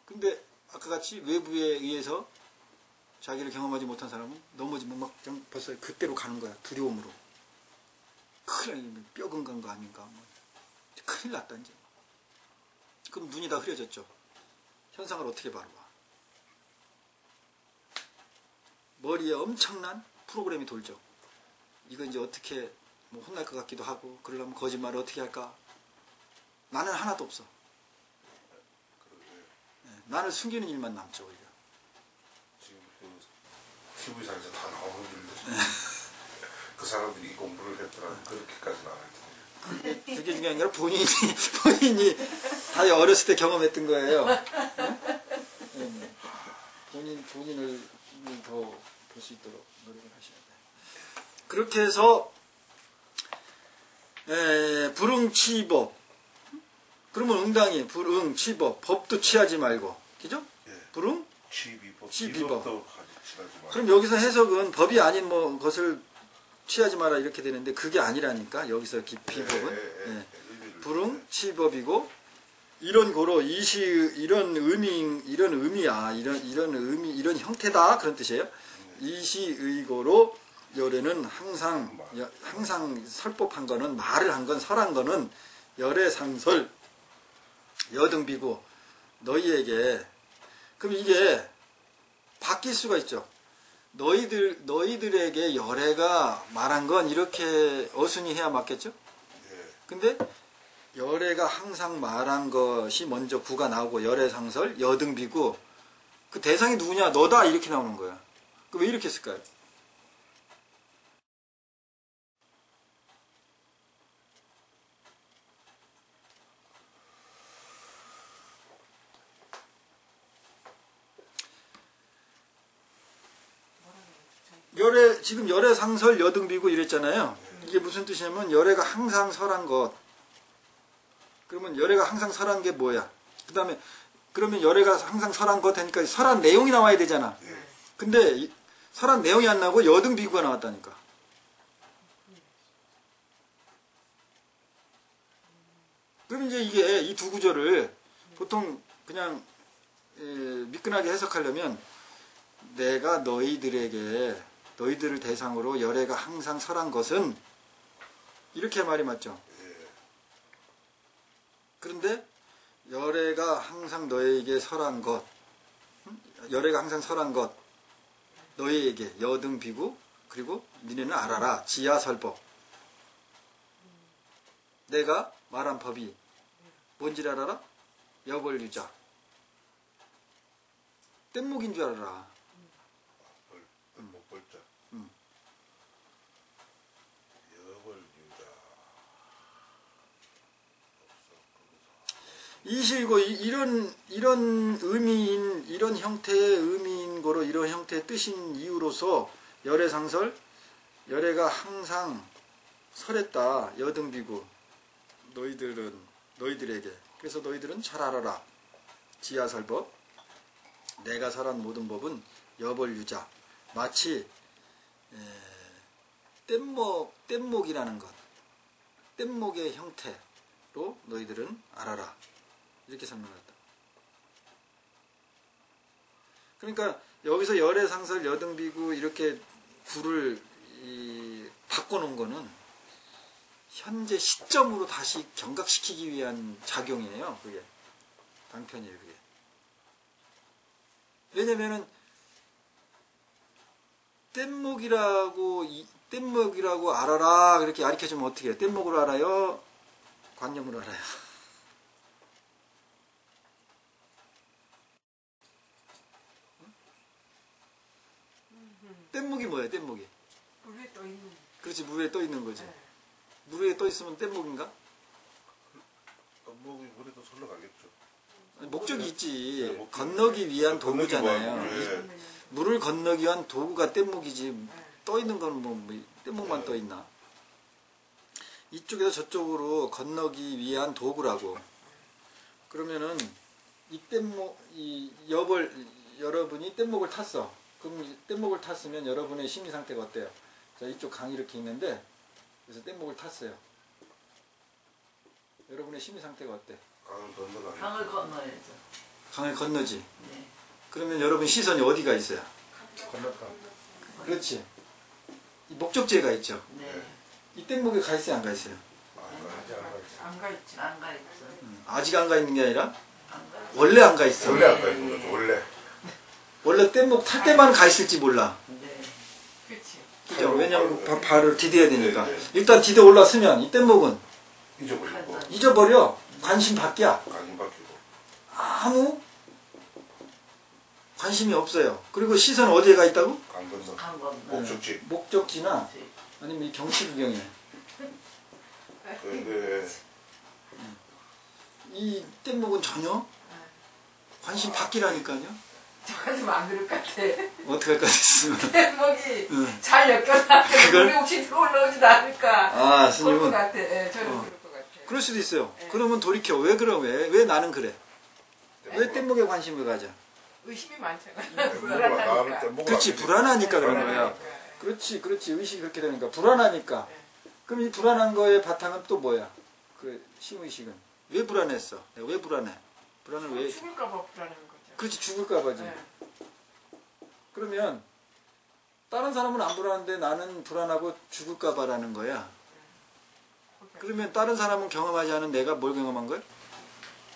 근데 아까 같이 외부에 의해서 자기를 경험하지 못한 사람은 넘어지면 막 벌써 그때로 가는 거야. 두려움으로. 큰일 뼈 건강 거 아닌가. 큰일 났다 이제. 그럼 눈이 다 흐려졌죠. 현상을 어떻게 바라봐? 머리에 엄청난 프로그램이 돌죠. 이거 이제 어떻게 혼날 것 같기도 하고 그러려면 거짓말을 어떻게 할까? 나는 하나도 없어. 나를 숨기는 일만 남죠. 오히려. 지금 그 TV상에서 다 나오는 일들 그 사람들이 이 공부를 했더라 그렇게까지는 안 했더니 그게 중요한 게 아니라 본인이 다 어렸을 때 경험했던 거예요. 네? 본인을 더 볼 수 있도록 노력을 하셔야 돼요. 그렇게 해서 불응치법. 그러면 응당이 불응치법. 법도 취하지 말고. 그죠? 예. 불응? 취비법. 취비법. 취하지 그럼 여기서 해석은 법이 아닌 것을 취하지 마라 이렇게 되는데 그게 아니라니까. 여기서 비법은 불응 치법이고 이런 고로 이런 의미야. 이런 형태다 그런 뜻이에요. 이시의고로 열에는 항상 설법한 거는 말을 한 건 설한 거는 열의 상설 여등비고 너희에게 그럼 이게 바뀔 수가 있죠. 너희들에게 열애가 말한 건 이렇게 어순이 해야 맞겠죠? 근데 열애가 항상 말한 것이 먼저 구가 나오고 열애 상설 여등비고 그 대상이 누구냐? 너다 이렇게 나오는 거야. 왜 이렇게 했을까요? 지금 열애 상설 여등비고 이랬잖아요. 이게 무슨 뜻이냐면 열애가 항상 설한 것. 그러면 열애가 항상 설한 게 뭐야? 그 다음에 그러면 열애가 항상 설한 것 하니까 설한 내용이 나와야 되잖아. 근데 설한 내용이 안 나오고 여등비구가 나왔다니까. 그럼 이제 이게 이 두 구절을 보통 그냥 미끈하게 해석하려면 내가 너희들을 대상으로 열애가 항상 설한 것은 이렇게 말이 맞죠. 그런데 열애가 항상 너희에게 설한 것, 열애가 항상 설한 것, 너희에게 여등비구 그리고 니네는 알아라 지하설법. 내가 말한 법이 뭔지를 알아라? 여벌유자. 뗏목인 줄 알아라. 목벌자. 여벌유자. 이시고 이런 의미인 이런 형태의 의미인 거로 이런 형태의 뜻인 이유로서 열애상설 열애가 항상 설했다 여등비구 너희들에게 그래서 너희들은 잘 알아라 지하설법 내가 설한 모든 법은 여벌유자 마치 뗏목이라는 것 뗏목의 형태로 너희들은 알아라 이렇게 설명했다. 그러니까 여기서 열애상설 여등비구 이렇게 구를 바꿔놓은 거는 현재 시점으로 다시 경각시키기 위한 작용이에요. 그게 방편이에요. 그게 왜냐면은 뗏목이라고 알아라 그렇게 가르쳐주면 어떻게 해요? 뗏목으로 알아요? 관념으로 알아요? 뗏목이 뭐예요? 뗏목이 물 위에 떠 있는. 그렇지 물 위에 떠 있는 거지. 네. 물 위에 떠 있으면 뗏목인가? 목이 물에도 설러가겠죠. 목적이 있지. 네, 목적이 건너기 위한 건너기 도구잖아요. 위한, 물을 건너기 위한 도구가 뗏목이지. 네. 떠 있는 건 뭐 뗏목만 떠 있나? 이쪽에서 저쪽으로 건너기 위한 도구라고. 그러면은 이 뗏목, 여러분이 뗏목을 탔어. 그럼 뗏목을 탔으면 여러분의 심리 상태가 어때요? 자, 이쪽 강이 이렇게 있는데 그래서 뗏목을 탔어요. 여러분의 심리 상태가 어때? 강을 건너가겠죠. 강을 건너야죠. 강을 건너지. 네. 그러면 여러분 시선이 어디가 있어요? 건너가. 그렇지. 이 목적지가 있죠. 네. 이 뗏목에 가 있어요, 안 가 있어요? 안 가 있지. 안 가 있죠. 아직 안 가 있는 게 아니라 안 가. 원래 안 가 있어. 원래 안 가 있는 거죠. 원래. 원래 뗏목 탈 때만 가 있을지 몰라. 네. 그렇지. 그죠? 왜냐면 발을 디뎌야 되니까. 네, 네. 일단 디뎌 올랐으면 이 뗏목은 잊어버리고 잊어버려. 관심 밖이야. 강이 바뀌고. 아무 관심이 없어요. 그리고 시선 어디에 가 있다고? 강 건너. 강 건너. 목적지. 목적지나 아니면 이 경치 구경에. 근데 이 뗏목은 전혀 관심 밖이라니까요. 저한테만 안 그럴 것 같아. 어떻게 할 것 같았으면. 뗏목이 응. 잘 엮여놔. 그걸? 물이 혹시 들어올라오지도 않을까. 아, 그럴 것 스님은. 같아. 예, 저는 그럴 것 같아. 그럴 수도 있어요. 네. 그러면 돌이켜. 왜 그럼 왜 나는 그래? 왜 뗏목에 관심을 가져? 의심이 많잖아. 나를 불안하니까. 뗏목을 그렇지, 안 믿으니까. 불안하니까 그런 거야. 불안하니까. 그렇지. 의식이 그렇게 되니까. 불안하니까. 그럼 이 불안한 거의 바탕은 또 뭐야? 그 심의식은. 왜 불안했어? 내가 왜 불안해? 불안을 왜? 죽을까봐 불안한 거죠. 그렇지, 죽을까봐지. 네. 그러면 다른 사람은 안 불안한데 나는 불안하고 죽을까봐라는 거야. 그러면 다른 사람은 경험하지 않은 내가 뭘 경험한 거야?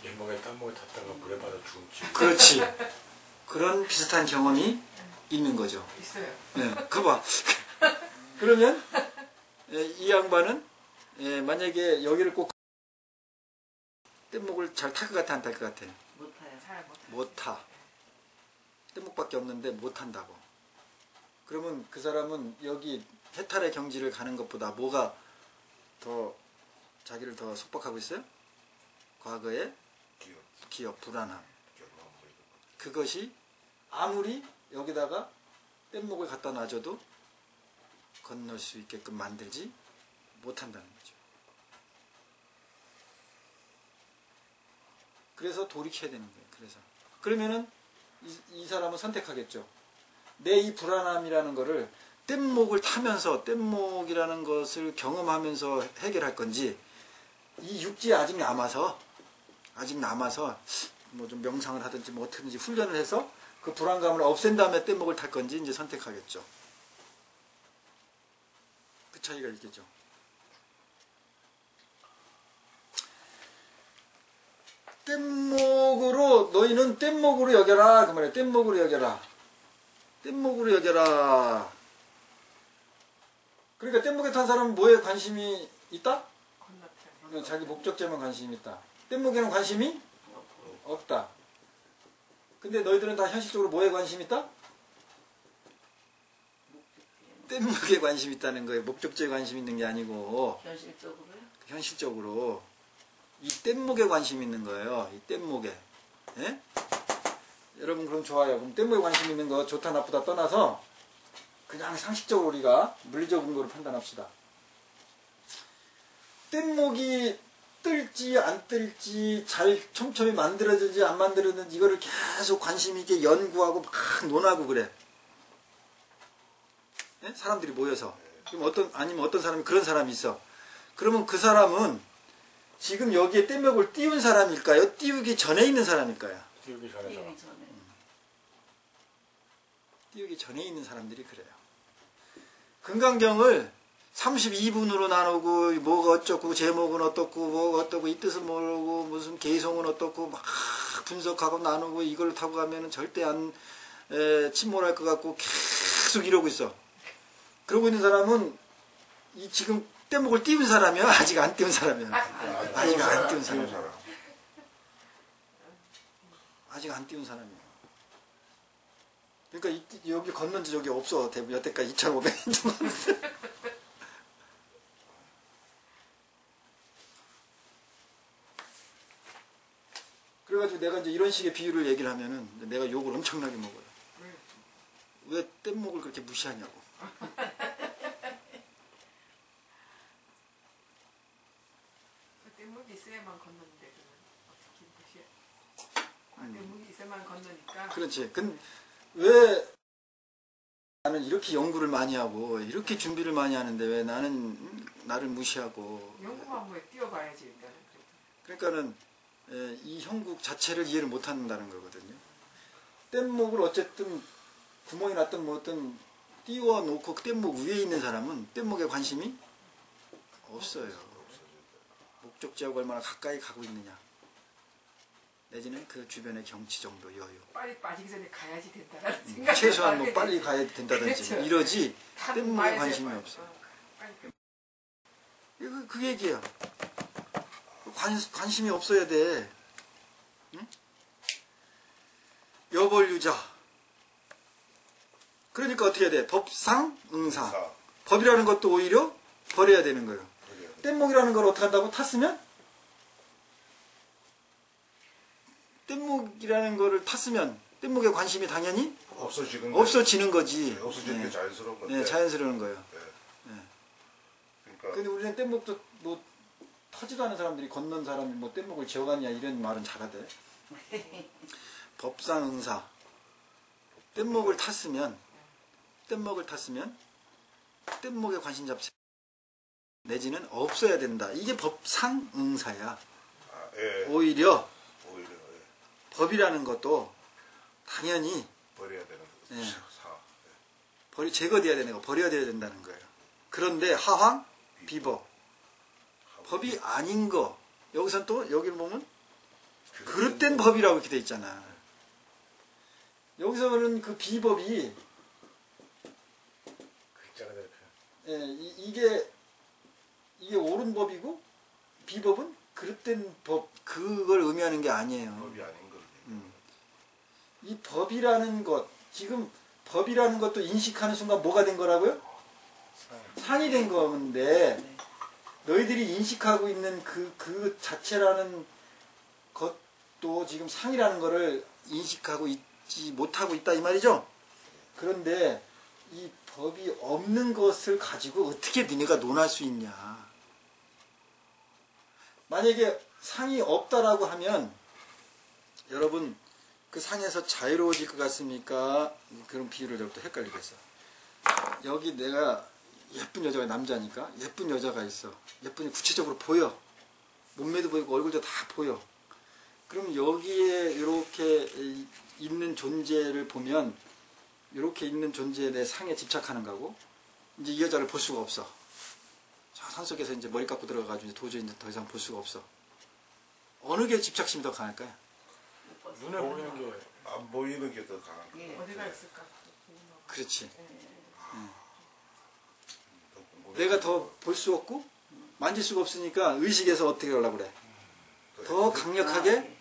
연봉에 땀목에 탔다가 물에 빠져 죽음지. 그렇지. 그런 비슷한 경험이 있는 거죠. 있어요. 네, 그거 봐. 그러면 이 양반은 만약에 여기를 꼭 뗏목을 잘 탈 것 같아, 안 탈 것 같아? 못 타요. 잘 못해. 못 타. 뗏목밖에 없는데 못 탄다고. 그러면 그 사람은 여기 해탈의 경지를 가는 것보다 뭐가 더 자기를 더 속박하고 있어요? 과거의 기억, 불안함. 그것이 아무리 여기다가 뗏목을 갖다 놔줘도 건널 수 있게끔 만들지 못한다는 거죠. 그래서 돌이켜야 되는 거예요. 그러면은 이 사람은 선택하겠죠. 내 이 불안함이라는 거를 뗏목을 타면서 뗏목이라는 것을 경험하면서 해결할 건지 이 육지에 아직 남아서 뭐 좀 명상을 하든지 뭐 어떻게든지 훈련을 해서 그 불안감을 없앤 다음에 뗏목을 탈 건지 이제 선택하겠죠. 그 차이가 있겠죠. 뗏목으로 너희는 뗏목으로 여겨라 그 말이야. 뗏목으로 여겨라. 뗏목으로 여겨라. 그러니까 뗏목에 탄 사람은 뭐에 관심이 있다? 건너편. 자기 목적지에만 관심이 있다. 뗏목에는 관심이 없다. 근데 너희들은 다 현실적으로 뭐에 관심이 있다? 뗏목에 관심이 있다는 거예요. 목적지에 관심이 있는 게 아니고 현실적으로요? 현실적으로 이 뗏목에 관심 있는 거예요. 이 뗏목에. 예? 여러분 그럼 좋아요. 그럼 뗏목에 관심 있는 거 좋다 나쁘다 떠나서 그냥 상식적으로 우리가 물리적 근거로 판단합시다. 뗏목이 뜰지 안 뜰지 잘 촘촘히 만들어지지 안 만들어지는지 이거를 계속 관심 있게 연구하고 막 논하고 그래. 예? 사람들이 모여서. 그럼 아니면 어떤 사람이 그런 사람이 있어. 그러면 그 사람은 지금 여기에 뗏목을 띄운 사람일까요? 띄우기 전에 있는 사람일까요? 띄우기 전에 띄우기 전에. 띄우기 전에 있는 사람들이 그래요. 금강경을 32분으로 나누고 뭐가 어쩌고 제목은 어떻고 뭐가 어떻고 이 뜻은 모르고 무슨 개성은 어떻고 막 분석하고 나누고 이걸 타고 가면은 절대 안 침몰할 것 같고 계속 이러고 있어. 그러고 있는 사람은 이 지금 뗏목을 띄운 사람이야? 아직 안 띄운 사람이야? 아직 안 띄운 사람이야. 아직 안 띄운 사람이야. 그러니까 여기 건넌 적이 없어. 대부분 여태까지 2,500년 동안. 그래가지고 내가 이제 이런 식의 비유를 얘기를 하면은 내가 욕을 엄청나게 먹어요. 왜 뗏목을 그렇게 무시하냐고. 뗏목이 있어야만 건너는데 어떻게 무시해? 뗏목이 있어야만 건너니까. 그렇지. 근데 왜 나는 이렇게 연구를 많이 하고 이렇게 준비를 많이 하는데 왜 나는 나를 무시하고. 연구만 뭐에 뛰어봐야지 일단은. 그러니까는 이 형국 자체를 이해를 못한다는 거거든요. 뗏목을 어쨌든 구멍이 났든 뭐든 띄워놓고 뗏목 위에 있는 사람은 뗏목에 관심이 없어요. 목적지하고 얼마나 가까이 가고 있느냐. 내지는 그 주변의 경치 정도 여유. 빨리 빠지기 전에 가야지 된다는 생각. 최소한 뭐 빨리 가야 된다든지 그렇죠. 이러지 다 뗏목에 봐야 관심이 돼요. 없어. 빨리. 그 얘기야. 관심이 없어야 돼. 응? 여벌유자. 그러니까 어떻게 해야 돼? 법상응사. 법이라는 것도 오히려 버려야 되는 거예요. 뗏목이라는 걸 어떻게 한다고? 탔으면? 뗏목이라는 거를 탔으면 뗏목에 관심이 당연히 없어지는 거지. 없어지는 게 자연스러운 건데. 네, 자연스러운 거예요. 그러니까 근데 우리는 뗏목도 뭐 타지도 않은 사람들이 건넌 사람이 뭐 뗏목을 지어갔냐 이런 말은 잘하대. 법상응사. 뗏목을 탔으면 뗏목에 관심 잡지 내지는 없어야 된다. 이게 법상응사야. 예. 오히려 예. 법이라는 것도 당연히 버려야 되는 거. 예. 제거돼야 되는 거, 버려야 된다는 거예요. 그런데 하황 비법. 법이 아닌 거. 여기선 또 여기 보면 그릇된 법이라고 이렇게 돼 있잖아. 여기서는 그 비법이 글자가 되는 이게 옳은 법이고 비법은 그릇된 법 그걸 의미하는 게 아니에요. 법이 아닌 걸. 이 법이라는 것 지금 법이라는 것도 인식하는 순간 뭐가 된 거라고요? 상이 된 건데 너희들이 인식하고 있는 그 자체라는 것도 지금 상이라는 거를 인식하고 있지 못하고 있다 이 말이죠. 그런데 이 법이 없는 것을 가지고 어떻게 니네가 논할 수 있냐. 만약에 상이 없다라고 하면 여러분 그 상에서 자유로워질 것 같습니까? 그런 비유를 또 헷갈리겠어. 여기 내가 예쁜 여자가 남자니까 예쁜 여자가 있어. 예쁜이 구체적으로 보여. 몸매도 보이고 얼굴도 다 보여. 그럼 여기에 이렇게 있는 존재를 보면 이렇게 있는 존재에 내 상에 집착하는 거고 이제 이 여자를 볼 수가 없어. 저 산속에서 이제 머리 깎고 들어가가지고 이제 도저히 이제 더 이상 볼 수가 없어. 어느 게 집착심이 더 강할까요? 눈에 보이는 게 안 보이는 게 더 강한 거. 예. 어디가 있을까? 그렇지. 내가 더 볼 수 없고 만질 수가 없으니까 의식에서 어떻게 하려고 그래? 더 강력하게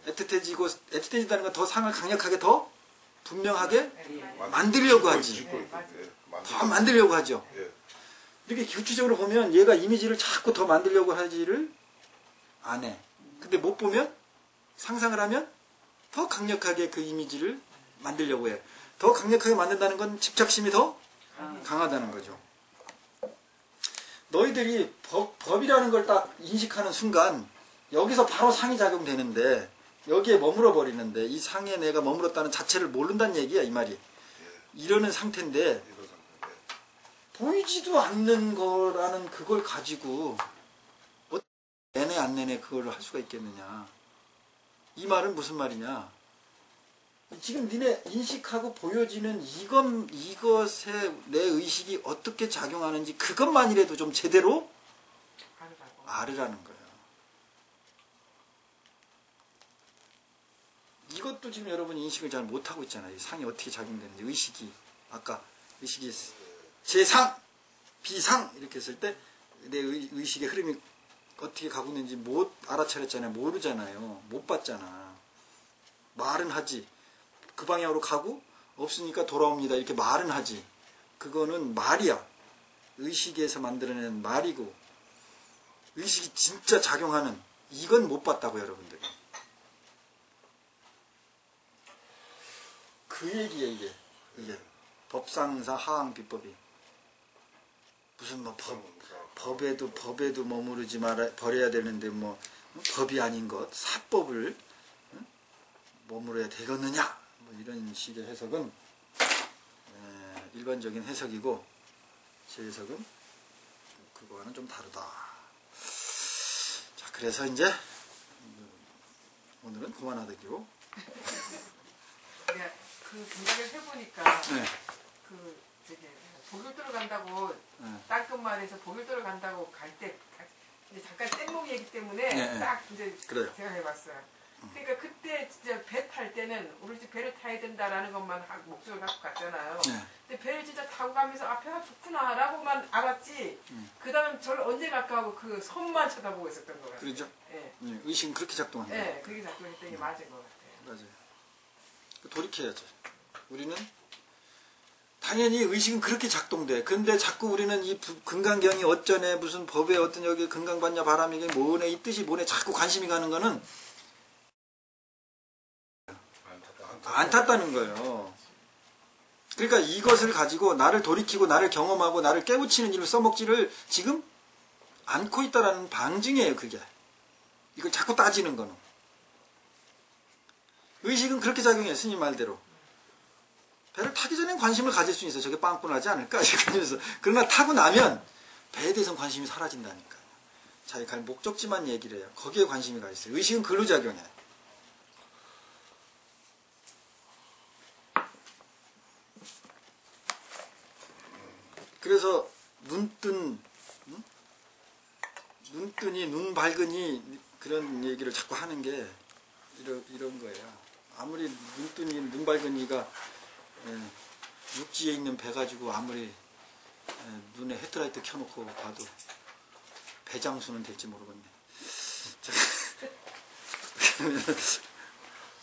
애틋해진다는 건 더 상을 강력하게 더 분명하게 만들려고 하지. 더 만들려고 하죠. 예. 이렇게 구체적으로 보면 얘가 이미지를 자꾸 더 만들려고 하지를 안 해. 근데 못 보면 상상을 하면 더 강력하게 그 이미지를 만들려고 해. 더 강력하게 만든다는 건 집착심이 더 강하다는 거죠. 너희들이 법이라는 걸 딱 인식하는 순간 여기서 바로 상이 작용되는데 여기에 머물러 버리는데 이 상에 내가 머물렀다는 자체를 모른다는 얘기야 이 말이. 이러는 상태인데 보이지도 않는 거라는 그걸 가지고 어떻게 내내 안 내내 그걸 할 수가 있겠느냐. 이 말은 무슨 말이냐. 지금 니네 인식하고 보여지는 이것에 내 의식이 어떻게 작용하는지 그것만이라도 좀 제대로 알으라는 거예요. 이것도 지금 여러분이 인식을 잘 못하고 있잖아요. 이 상이 어떻게 작용되는지. 의식이 아까 의식이 제상, 비상 이렇게 했을 때 내 의식의 흐름이 어떻게 가고 있는지 못 알아차렸잖아요. 모르잖아요. 못 봤잖아. 말은 하지. 그 방향으로 가고 없으니까 돌아옵니다. 이렇게 말은 하지. 그거는 말이야. 의식에서 만들어낸 말이고 의식이 진짜 작용하는 이건 못 봤다고 여러분들이. 그 얘기예요 이게. 법상사 하항비법이. 무슨 뭐 법에도 머무르지 버려야 되는데 뭐 법이 아닌 것 사법을 머무러야 되겠느냐 뭐 이런 식의 해석은 일반적인 해석이고 제 해석은 그거와는 좀 다르다. 자 그래서 이제 오늘은 그만하기로. 내가 그 생각을 해보니까 네. 그 저기 보교도로 간다고 네. 땅끝마을에서 보교도로 간다고 갈 때 잠깐 뗏목 얘기 때문에 네. 딱 이제 그래요. 생각해봤어요. 그러니까 그때 진짜 배 탈 때는 우리 집 배를 타야 된다라는 것만 목적을 갖고 갔잖아요. 네. 근데 배를 진짜 타고 가면서 아 배가 좋구나라고만 알았지. 그 다음 저를 언제 갈까 하고 그 섬만 쳐다보고 있었던 거예요. 그렇죠. 예. 의식은 그렇게 작동한다. 네, 그게 작동했던 게 맞은 것 같아요. 맞아요. 돌이켜야죠. 우리는 당연히 의식은 그렇게 작동돼. 근데 자꾸 우리는 이 금강경이 어쩌네 무슨 법에 어떤 여기 금강받냐 바람이 뭐네 이 뜻이 뭐네 자꾸 관심이 가는 거는 안 탔다는 거예요. 그러니까 이것을 가지고 나를 돌이키고 나를 경험하고 나를 깨우치는 일을 써먹지를 지금 않고 있다라는 방증이에요. 그게. 이걸 자꾸 따지는 거는. 의식은 그렇게 작용해요. 스님 말대로. 배를 타기 전엔 관심을 가질 수 있어요. 저게 빵꾸나지 않을까? 그러면서. 그러나 타고 나면 배에 대해서는 관심이 사라진다니까요. 자기 갈 목적지만 얘기를 해요. 거기에 관심이 가 있어요. 의식은 글로 작용해요. 그래서 눈뜨니 눈 밝으니 그런 얘기를 자꾸 하는 게 이런 거예요. 아무리 눈뜨니 눈 밝으니가 육지에 있는 배 가지고 아무리 눈에 헤드라이트 켜놓고 봐도 배장수는 될지 모르겠네. 자,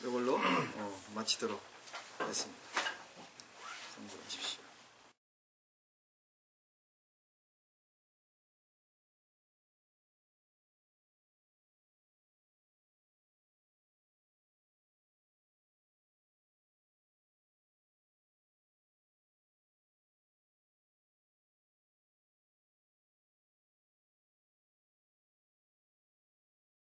이걸로 마치도록 하겠습니다.